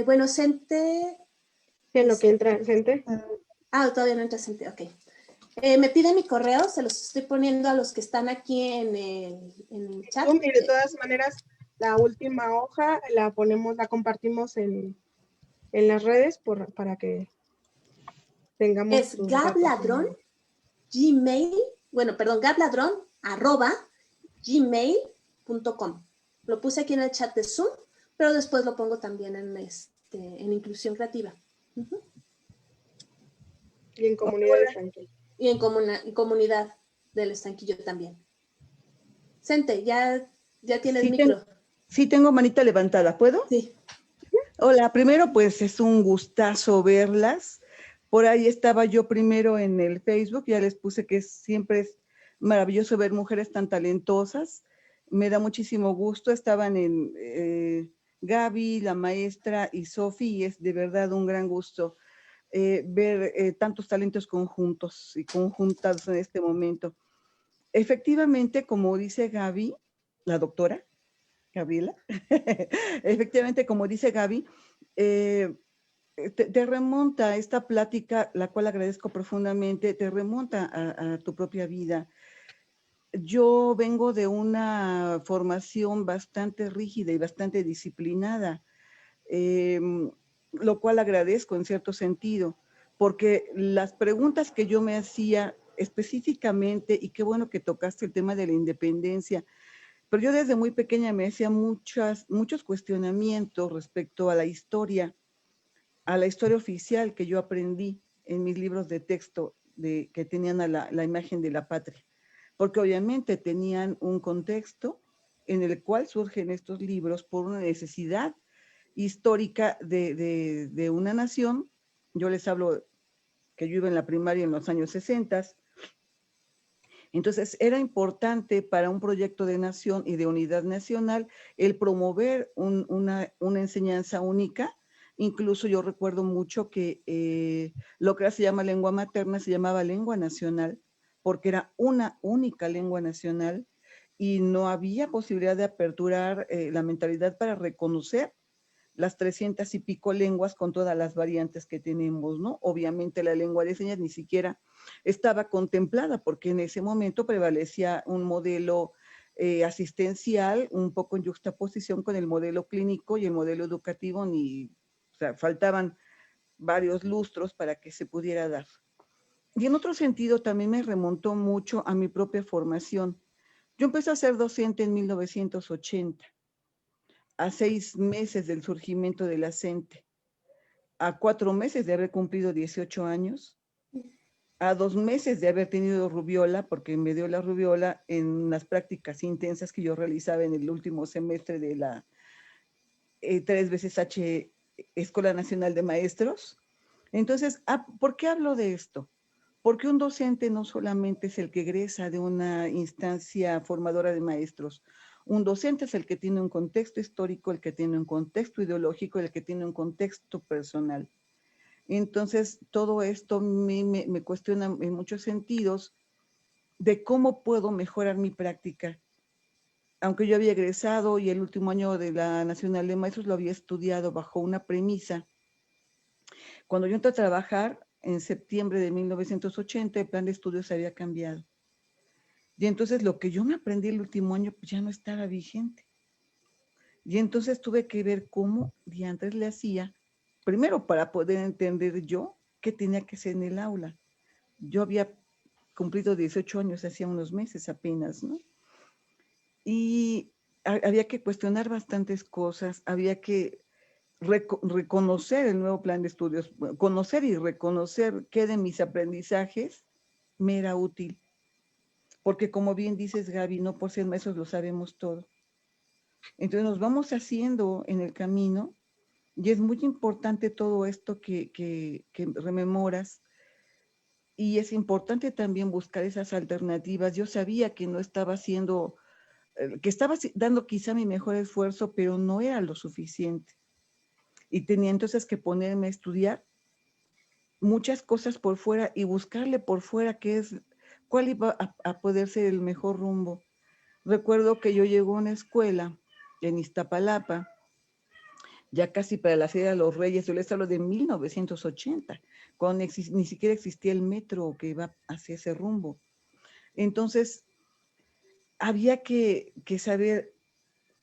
Bueno, Sente... Sí, en lo que entra, Sente. Todavía no entra Sente, ok. Me pide mi correo, se los estoy poniendo a los que están aquí en el chat. Y de todas maneras, la última hoja la compartimos en las redes para que tengamos. Es gabladrón, gabladrón@gmail.com. Lo puse aquí en el chat de Zoom, pero después lo pongo también en Inclusión Creativa. Y en Comunidad del Estanquillo. Y en Comunidad del Estanquillo también. Sente, ya tienes micro. Sí, tengo manita levantada, ¿puedo? Sí. Hola, primero pues es un gustazo verlas. Por ahí estaba yo primero en el Facebook, ya les puse que siempre es maravilloso ver mujeres tan talentosas. Me da muchísimo gusto, estaban en Gaby, la maestra y Sofi, y es de verdad un gran gusto ver tantos talentos conjuntos y conjuntados en este momento. Efectivamente, como dice Gaby, la doctora Gabriela, efectivamente, como dice Gaby, te remonta esta plática, la cual agradezco profundamente, te remonta a tu propia vida. Yo vengo de una formación bastante rígida y bastante disciplinada, lo cual agradezco en cierto sentido, porque las preguntas que yo me hacía específicamente, y qué bueno que tocaste el tema de la independencia, pero yo desde muy pequeña me hacía muchos cuestionamientos respecto a la historia oficial que yo aprendí en mis libros de texto que tenían a la imagen de la patria, porque obviamente tenían un contexto en el cual surgen estos libros por una necesidad histórica de una nación. Yo les hablo que yo iba en la primaria en los años 60. Entonces, era importante para un proyecto de nación y de unidad nacional el promover una enseñanza única. Incluso yo recuerdo mucho que lo que ahora se llama lengua materna se llamaba lengua nacional, porque era una única lengua nacional y no había posibilidad de aperturar la mentalidad para reconocer las 300 y pico lenguas con todas las variantes que tenemos, ¿no? Obviamente la lengua de señas ni siquiera estaba contemplada porque en ese momento prevalecía un modelo asistencial un poco en yuxtaposición con el modelo clínico y el modelo educativo, o sea, faltaban varios lustros para que se pudiera dar. Y en otro sentido también me remontó mucho a mi propia formación. Yo empecé a ser docente en 1980. A 6 meses del surgimiento de la CENTE, a 4 meses de haber cumplido 18 años, a 2 meses de haber tenido rubiola, porque me dio la rubiola en las prácticas intensas que yo realizaba en el último semestre de la 3 veces H Escuela Nacional de Maestros. Entonces, ¿por qué hablo de esto? Porque un docente no solamente es el que egresa de una instancia formadora de maestros. Un docente es el que tiene un contexto histórico, el que tiene un contexto ideológico, el que tiene un contexto personal. Entonces, todo esto me cuestiona en muchos sentidos de cómo puedo mejorar mi práctica aunque yo había egresado y el último año de la Nacional de Maestros lo había estudiado bajo una premisa. Cuando yo entré a trabajar en septiembre de 1980, el plan de estudios había cambiado. Y entonces lo que yo me aprendí el último año pues ya no estaba vigente. Y entonces tuve que ver cómo diantres le hacía, primero para poder entender yo qué tenía que hacer en el aula. Yo había cumplido 18 años hacía unos meses apenas, ¿no? Y había que cuestionar bastantes cosas, había que reconocer el nuevo plan de estudios, conocer y reconocer qué de mis aprendizajes me era útil. Porque como bien dices, Gaby, no por ser maestros lo sabemos todo. Entonces nos vamos haciendo en el camino y es muy importante todo esto que rememoras. Y es importante también buscar esas alternativas. Yo sabía que no estaba haciendo, que estaba dando quizá mi mejor esfuerzo, pero no era lo suficiente. Y tenía entonces que ponerme a estudiar muchas cosas por fuera y buscarle por fuera cuál iba a poder ser el mejor rumbo. Recuerdo que yo llego a una escuela en Iztapalapa, ya casi para la Feria de los Reyes, yo les hablo de 1980, cuando ni siquiera existía el metro que iba hacia ese rumbo. Entonces, había que saber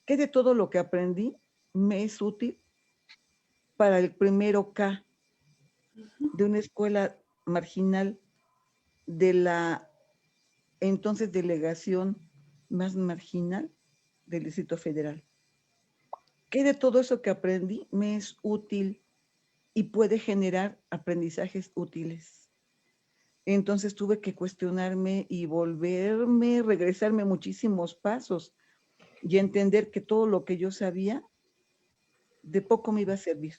qué de todo lo que aprendí me es útil para el primero K de una escuela marginal de la entonces delegación más marginal del Distrito Federal. ¿Qué de todo eso que aprendí me es útil y puede generar aprendizajes útiles? Entonces tuve que cuestionarme y regresarme muchísimos pasos y entender que todo lo que yo sabía de poco me iba a servir,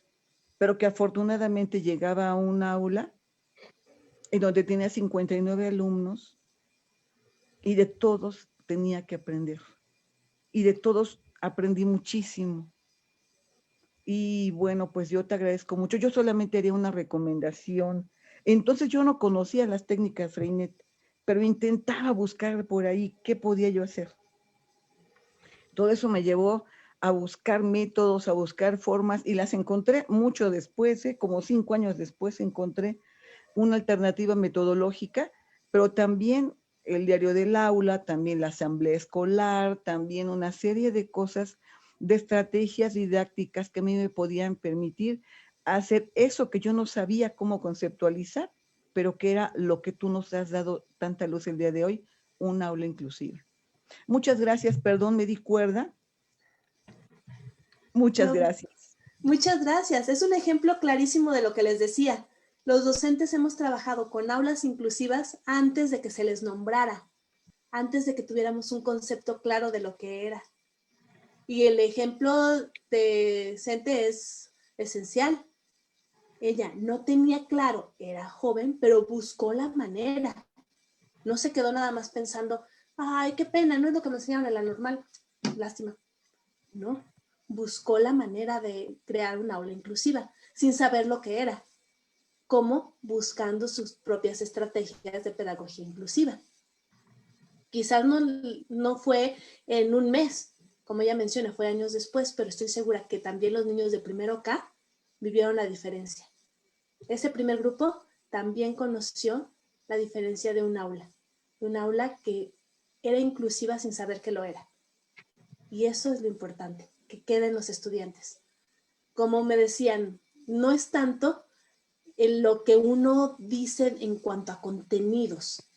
pero que afortunadamente llegaba a un aula en donde tenía 59 alumnos y de todos tenía que aprender. Y de todos aprendí muchísimo. Y bueno, pues yo te agradezco mucho. Yo solamente haría una recomendación. Entonces yo no conocía las técnicas Freinet, pero intentaba buscar por ahí qué podía yo hacer. Todo eso me llevó a buscar métodos, a buscar formas y las encontré mucho después, como 5 años después encontré una alternativa metodológica, pero también el diario del aula, también la asamblea escolar, también una serie de cosas, de estrategias didácticas que a mí me podían permitir hacer eso que yo no sabía cómo conceptualizar, pero que era lo que tú nos has dado tanta luz el día de hoy, un aula inclusiva. Muchas gracias, perdón, me di cuerda. Muchas gracias. Muchas gracias. Es un ejemplo clarísimo de lo que les decía. Los docentes hemos trabajado con aulas inclusivas antes de que se les nombrara, antes de que tuviéramos un concepto claro de lo que era. Y el ejemplo de Cente es esencial. Ella no tenía claro, era joven, pero buscó la manera. No se quedó nada más pensando, ay, qué pena, no es lo que me enseñaron en la normal. Lástima. No, buscó la manera de crear una aula inclusiva sin saber lo que era. ¿Cómo? Buscando sus propias estrategias de pedagogía inclusiva. Quizás no fue en un mes, como ella menciona, fue años después, pero estoy segura que también los niños de primero K vivieron la diferencia. Ese primer grupo también conoció la diferencia de un aula que era inclusiva sin saber que lo era. Y eso es lo importante, que queden los estudiantes. Como me decían, no es tanto en lo que uno dice en cuanto a contenidos,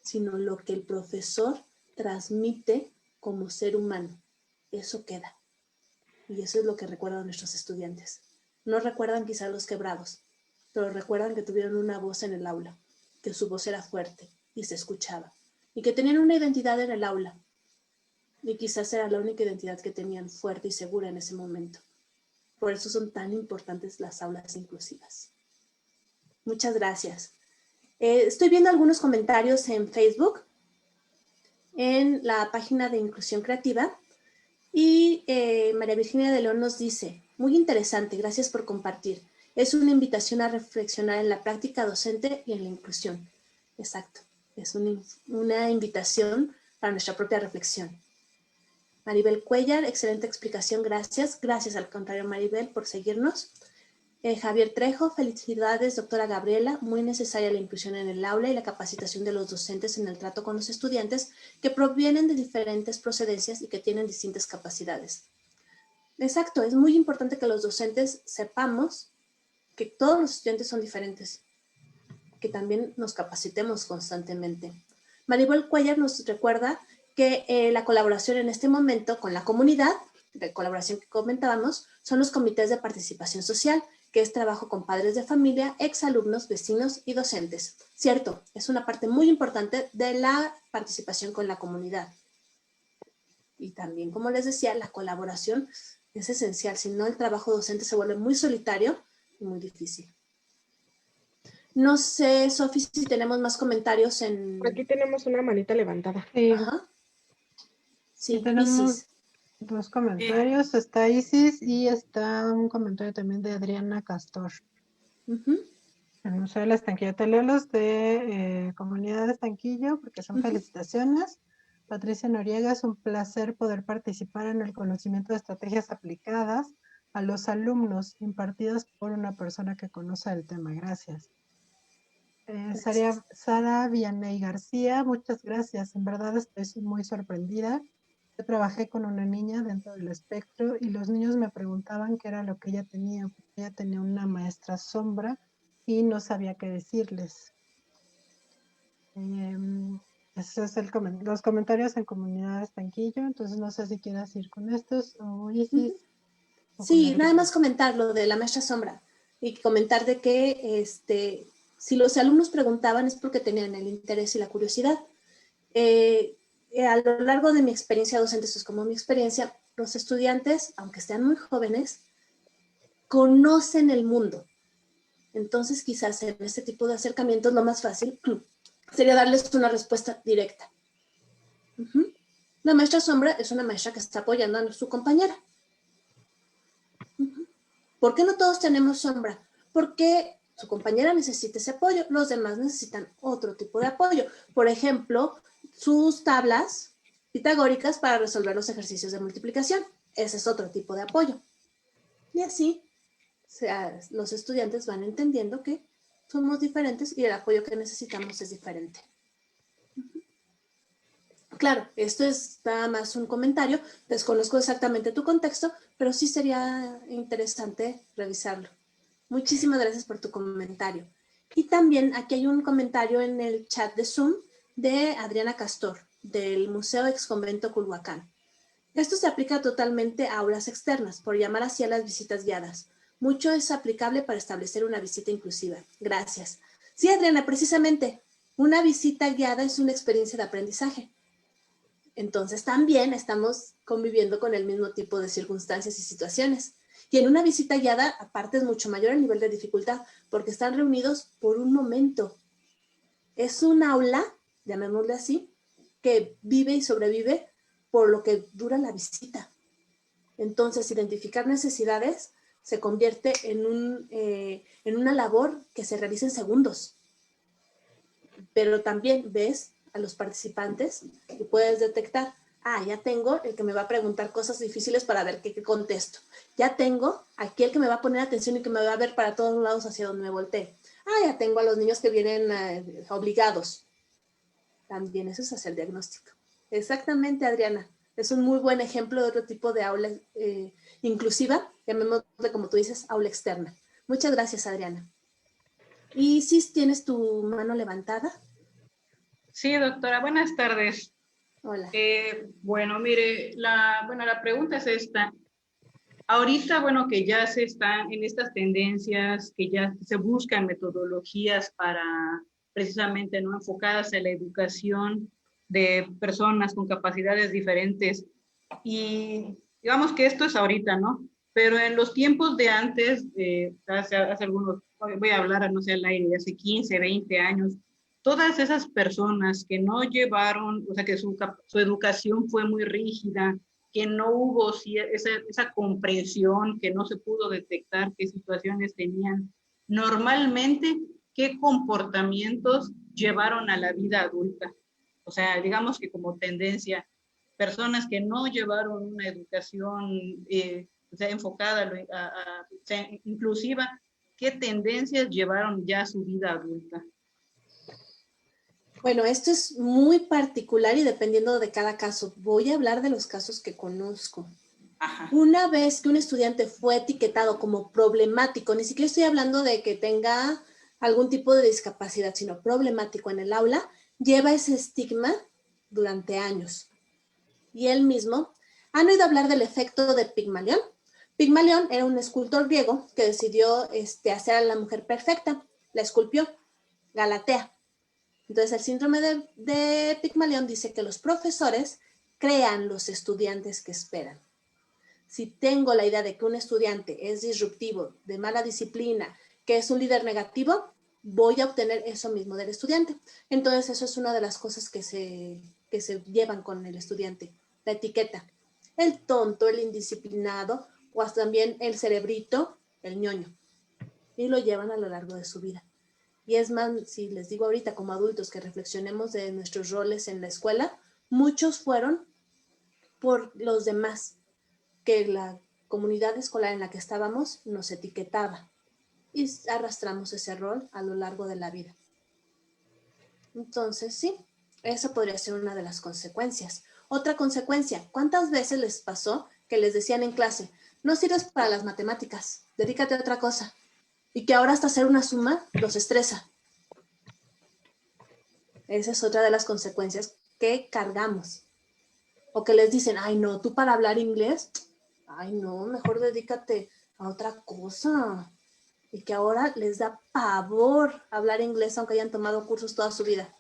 sino lo que el profesor transmite como ser humano. Eso queda. Y eso es lo que recuerdan nuestros estudiantes. No recuerdan quizá los quebrados, pero recuerdan que tuvieron una voz en el aula, que su voz era fuerte y se escuchaba, y que tenían una identidad en el aula. Y quizás era la única identidad que tenían fuerte y segura en ese momento. Por eso son tan importantes las aulas inclusivas. Muchas gracias. Estoy viendo algunos comentarios en Facebook, en la página de Inclusión Creativa, y María Virginia de León nos dice, muy interesante, gracias por compartir. Es una invitación a reflexionar en la práctica docente y en la inclusión. Exacto, es una invitación para nuestra propia reflexión. Maribel Cuellar, excelente explicación, gracias. Gracias al contrario, Maribel, por seguirnos. Javier Trejo, felicidades, doctora Gabriela. Muy necesaria la inclusión en el aula y la capacitación de los docentes en el trato con los estudiantes que provienen de diferentes procedencias y que tienen distintas capacidades. Exacto, es muy importante que los docentes sepamos que todos los estudiantes son diferentes, que también nos capacitemos constantemente. Maribel Cuellar nos recuerda que la colaboración en este momento con la comunidad, de colaboración que comentábamos, son los comités de participación social, que es trabajo con padres de familia, exalumnos, vecinos y docentes. Cierto, es una parte muy importante de la participación con la comunidad. Y también, como les decía, la colaboración es esencial, si no el trabajo docente se vuelve muy solitario y muy difícil. No sé, Sofi, si tenemos más comentarios en... Aquí tenemos una manita levantada. Sí, Ajá. Sí, tenemos Isis. 2 comentarios. Está Isis y está un comentario también de Adriana Castor. El Museo del Estanquillo. Te leo los de Comunidad de Estanquillo porque son felicitaciones. Patricia Noriega, es un placer poder participar en el conocimiento de estrategias aplicadas a los alumnos impartidas por una persona que conoce el tema. Gracias. Sara Vianney García, muchas gracias. En verdad estoy muy sorprendida. Yo trabajé con una niña dentro del espectro y los niños me preguntaban qué era lo que ella tenía, porque ella tenía una maestra sombra y no sabía qué decirles. Esos es los comentarios en Comunidad Estanquillo, entonces no sé si quieras ir con estos o Isis. Sí, nada más comentar lo de la maestra sombra y comentar de que si los alumnos preguntaban es porque tenían el interés y la curiosidad. A lo largo de mi experiencia docente, esto es como mi experiencia, los estudiantes, aunque sean muy jóvenes, conocen el mundo. Entonces, quizás en este tipo de acercamientos lo más fácil sería darles una respuesta directa. La maestra sombra es una maestra que está apoyando a su compañera. ¿Por qué no todos tenemos sombra? Porque su compañera necesita ese apoyo, los demás necesitan otro tipo de apoyo. Por ejemplo, sus tablas pitagóricas para resolver los ejercicios de multiplicación. Ese es otro tipo de apoyo. Y así los estudiantes van entendiendo que somos diferentes y el apoyo que necesitamos es diferente. Claro, esto es nada más un comentario, desconozco exactamente tu contexto, pero sí sería interesante revisarlo. Muchísimas gracias por tu comentario. Y también aquí hay un comentario en el chat de Zoom de Adriana Castor, del Museo Exconvento Culhuacán. Esto se aplica totalmente a aulas externas, por llamar así a las visitas guiadas. Mucho es aplicable para establecer una visita inclusiva. Gracias. Sí, Adriana, precisamente, una visita guiada es una experiencia de aprendizaje. Entonces también estamos conviviendo con el mismo tipo de circunstancias y situaciones. Y en una visita guiada, aparte, es mucho mayor el nivel de dificultad, porque están reunidos por un momento. Es un aula, llamémosle así, que vive y sobrevive por lo que dura la visita. Entonces, identificar necesidades se convierte en una labor que se realiza en segundos. Pero también ves a los participantes y puedes detectar, ya tengo el que me va a preguntar cosas difíciles para ver qué contesto. Ya tengo aquí el que me va a poner atención y que me va a ver para todos lados hacia donde me voltee. Ya tengo a los niños que vienen obligados. También eso es hacer diagnóstico. Exactamente, Adriana. Es un muy buen ejemplo de otro tipo de aula inclusiva, llamémosle, como tú dices, aula externa. Muchas gracias, Adriana. ¿Y si tienes tu mano levantada? Sí, doctora, buenas tardes. Hola. Bueno, mire, la pregunta es esta. Ahorita, bueno, que ya se están en estas tendencias, que ya se buscan metodologías para precisamente no enfocadas en la educación de personas con capacidades diferentes. Y digamos que esto es ahorita, ¿no? Pero en los tiempos de antes, hace algunos, voy a hablar, no sé, al aire, hace 15, 20 años, todas esas personas que no llevaron, o sea, que su educación fue muy rígida, que no hubo esa comprensión, que no se pudo detectar qué situaciones tenían, normalmente, ¿qué comportamientos llevaron a la vida adulta? O sea, digamos que como tendencia, personas que no llevaron una educación o sea, enfocada o sea, inclusiva, ¿qué tendencias llevaron ya a su vida adulta? Bueno, esto es muy particular y dependiendo de cada caso. Voy a hablar de los casos que conozco. Ajá. Una vez que un estudiante fue etiquetado como problemático, ni siquiera estoy hablando de que tenga algún tipo de discapacidad, sino problemático en el aula, lleva ese estigma durante años. Y él mismo, ¿han oído hablar del efecto de Pigmalión? Pigmalión era un escultor griego que decidió hacer a la mujer perfecta, la esculpió, Galatea. Entonces, el síndrome de Pigmalión dice que los profesores crean los estudiantes que esperan. Si tengo la idea de que un estudiante es disruptivo, de mala disciplina, que es un líder negativo, voy a obtener eso mismo del estudiante. Entonces, eso es una de las cosas que se llevan con el estudiante, la etiqueta. El tonto, el indisciplinado, o hasta también el cerebrito, el ñoño. Y lo llevan a lo largo de su vida. Y es más, si les digo ahorita como adultos que reflexionemos de nuestros roles en la escuela, muchos fueron por los demás, que la comunidad escolar en la que estábamos nos etiquetaba y arrastramos ese rol a lo largo de la vida. Entonces, sí, eso podría ser una de las consecuencias. Otra consecuencia, ¿cuántas veces les pasó que les decían en clase, no sirves para las matemáticas, dedícate a otra cosa? Y que ahora hasta hacer una suma los estresa. Esa es otra de las consecuencias que cargamos. O que les dicen, ay no, tú para hablar inglés, ay no, mejor dedícate a otra cosa. Y que ahora les da pavor hablar inglés aunque hayan tomado cursos toda su vida.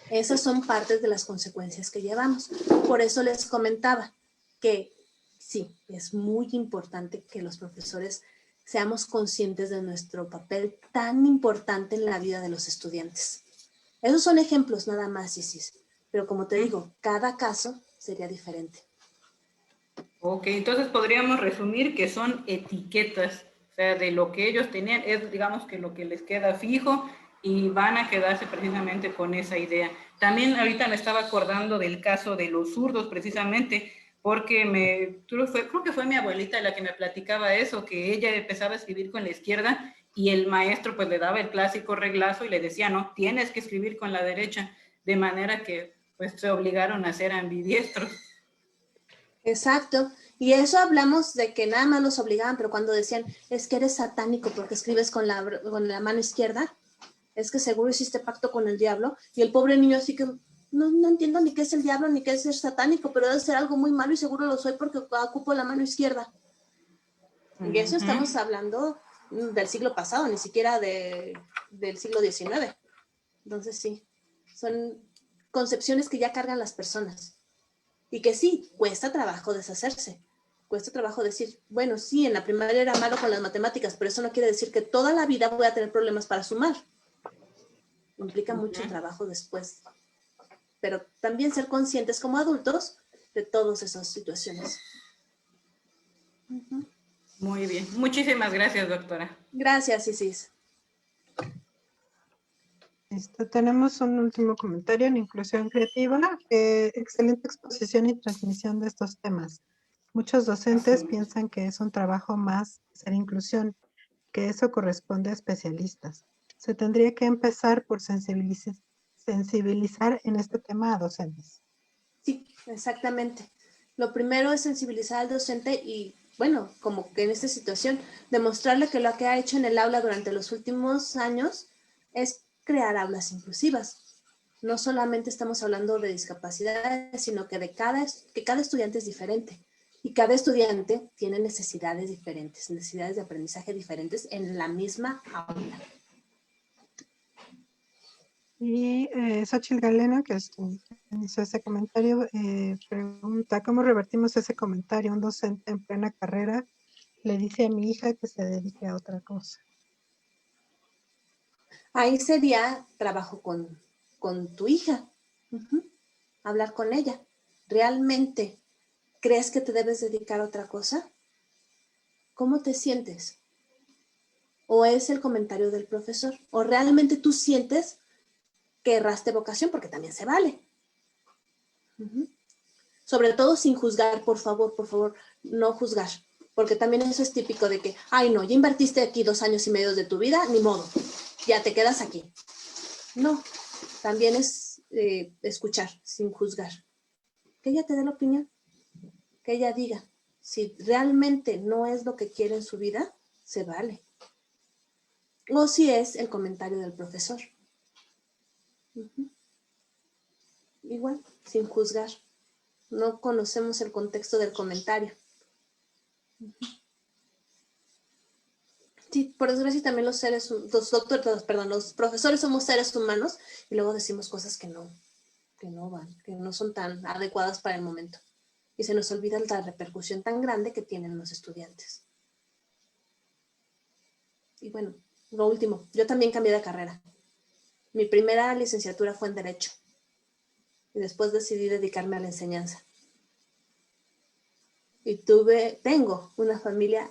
Esas son partes de las consecuencias que llevamos. Por eso les comentaba que sí, es muy importante que los profesores seamos conscientes de nuestro papel tan importante en la vida de los estudiantes. Esos son ejemplos nada más, Isis. Pero como te digo, cada caso sería diferente. Ok, entonces podríamos resumir que son etiquetas, o sea, de lo que ellos tenían, es digamos que lo que les queda fijo y van a quedarse precisamente con esa idea. También ahorita me estaba acordando del caso de los zurdos, precisamente, porque creo que fue mi abuelita la que me platicaba eso, que ella empezaba a escribir con la izquierda y el maestro pues le daba el clásico reglazo y le decía, no, tienes que escribir con la derecha, de manera que pues se obligaron a ser ambidiestros. Exacto. Y eso hablamos de que nada más los obligaban, pero cuando decían, es que eres satánico porque escribes con la mano izquierda, es que seguro hiciste pacto con el diablo. Y el pobre niño así que, no entiendo ni qué es el diablo, ni qué es ser satánico, pero debe ser algo muy malo y seguro lo soy porque ocupo la mano izquierda. Y eso estamos hablando del siglo pasado, ni siquiera del siglo XIX. Entonces sí, son concepciones que ya cargan las personas. Y que sí, cuesta trabajo deshacerse. Cuesta trabajo decir, bueno, sí, en la primaria era malo con las matemáticas, pero eso no quiere decir que toda la vida voy a tener problemas para sumar. Implica mucho trabajo después. Pero también ser conscientes como adultos de todas esas situaciones. Muy bien. Muchísimas gracias, doctora. Gracias, Isis. Listo, tenemos un último comentario en inclusión creativa. Excelente exposición y transmisión de estos temas. Muchos docentes piensan que es un trabajo más ser inclusión, que eso corresponde a especialistas. Se tendría que empezar por sensibilizar en este tema a docentes. Sí, exactamente. Lo primero es sensibilizar al docente y, bueno, como que en esta situación, demostrarle que lo que ha hecho en el aula durante los últimos años es crear aulas inclusivas. No solamente estamos hablando de discapacidades, sino que cada estudiante es diferente y cada estudiante tiene necesidades diferentes, necesidades de aprendizaje diferentes en la misma aula. Y Xochitl Galeno, que inició ese comentario, pregunta, ¿cómo revertimos ese comentario? Un docente en plena carrera le dice a mi hija que se dedique a otra cosa. Ahí sería trabajo con tu hija. Hablar con ella. ¿Realmente crees que te debes dedicar a otra cosa? ¿Cómo te sientes? ¿O es el comentario del profesor? ¿O realmente tú sientes que erraste vocación? Porque también se vale. Sobre todo sin juzgar, por favor, no juzgar. Porque también eso es típico de que, ay no, ya invertiste aquí 2 años y medio de tu vida, ni modo, ya te quedas aquí. No, también es escuchar sin juzgar. Que ella te dé la opinión, que ella diga. Si realmente no es lo que quiere en su vida, se vale. O si es el comentario del profesor. Igual, sin juzgar. No conocemos el contexto del comentario. Sí, por desgracia también los profesores somos seres humanos y luego decimos cosas que no van, que no son tan adecuadas para el momento. Y se nos olvida la repercusión tan grande que tienen los estudiantes. Y bueno, lo último, yo también cambié de carrera. Mi primera licenciatura fue en Derecho y después decidí dedicarme a la enseñanza. Y tengo una familia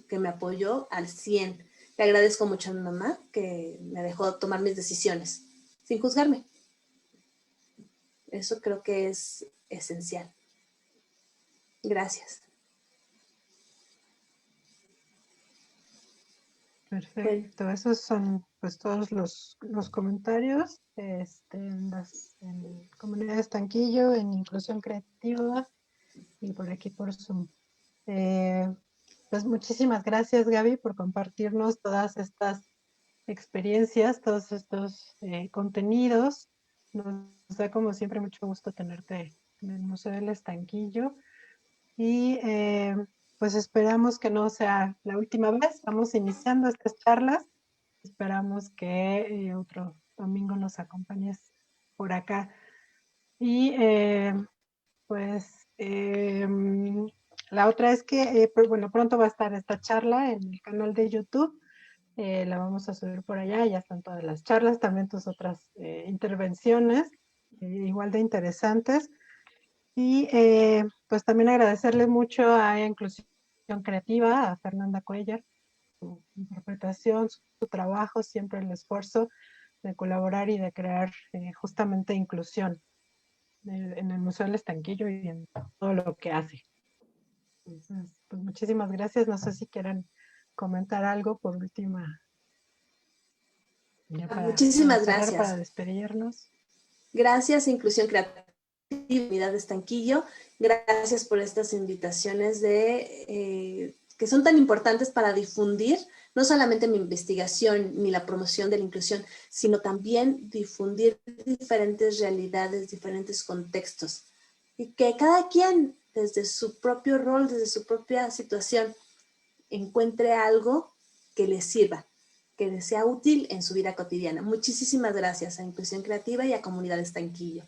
que me apoyó al 100. Le agradezco mucho a mi mamá que me dejó tomar mis decisiones sin juzgarme. Eso creo que es esencial. Gracias. Perfecto, esos son pues todos los comentarios en las comunidades Tanquillo, en Inclusión Creativa y por aquí por Zoom. Pues muchísimas gracias, Gaby, por compartirnos todas estas experiencias, todos estos contenidos. Nos da como siempre mucho gusto tenerte en el Museo del Estanquillo y pues esperamos que no sea la última vez. Vamos iniciando estas charlas. Esperamos que otro domingo nos acompañes por acá. Y pues la otra es que, bueno, pronto va a estar esta charla en el canal de YouTube. La vamos a subir por allá, ya están todas las charlas, también tus otras intervenciones, igual de interesantes. Y pues también agradecerle mucho a Inclusión Creativa, a Fernanda Cuellar, su interpretación, su trabajo, siempre el esfuerzo de colaborar y de crear justamente inclusión en el Museo del Estanquillo y en todo lo que hace. Entonces, pues muchísimas gracias. No sé si quieren comentar algo por última. Ya para Muchísimas cerrar, gracias. para despedirnos. Gracias, Inclusión Creativa, Unidad de Estanquillo. Gracias por estas invitaciones que son tan importantes para difundir no solamente mi investigación ni la promoción de la inclusión, sino también difundir diferentes realidades, diferentes contextos. Y que cada quien, desde su propio rol, desde su propia situación, encuentre algo que le sirva, que le sea útil en su vida cotidiana. Muchísimas gracias a Inclusión Creativa y a Comunidad Estanquillo.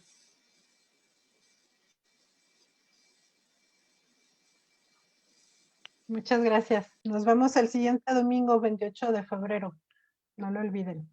Muchas gracias. Nos vemos el siguiente domingo 28 de febrero. No lo olviden.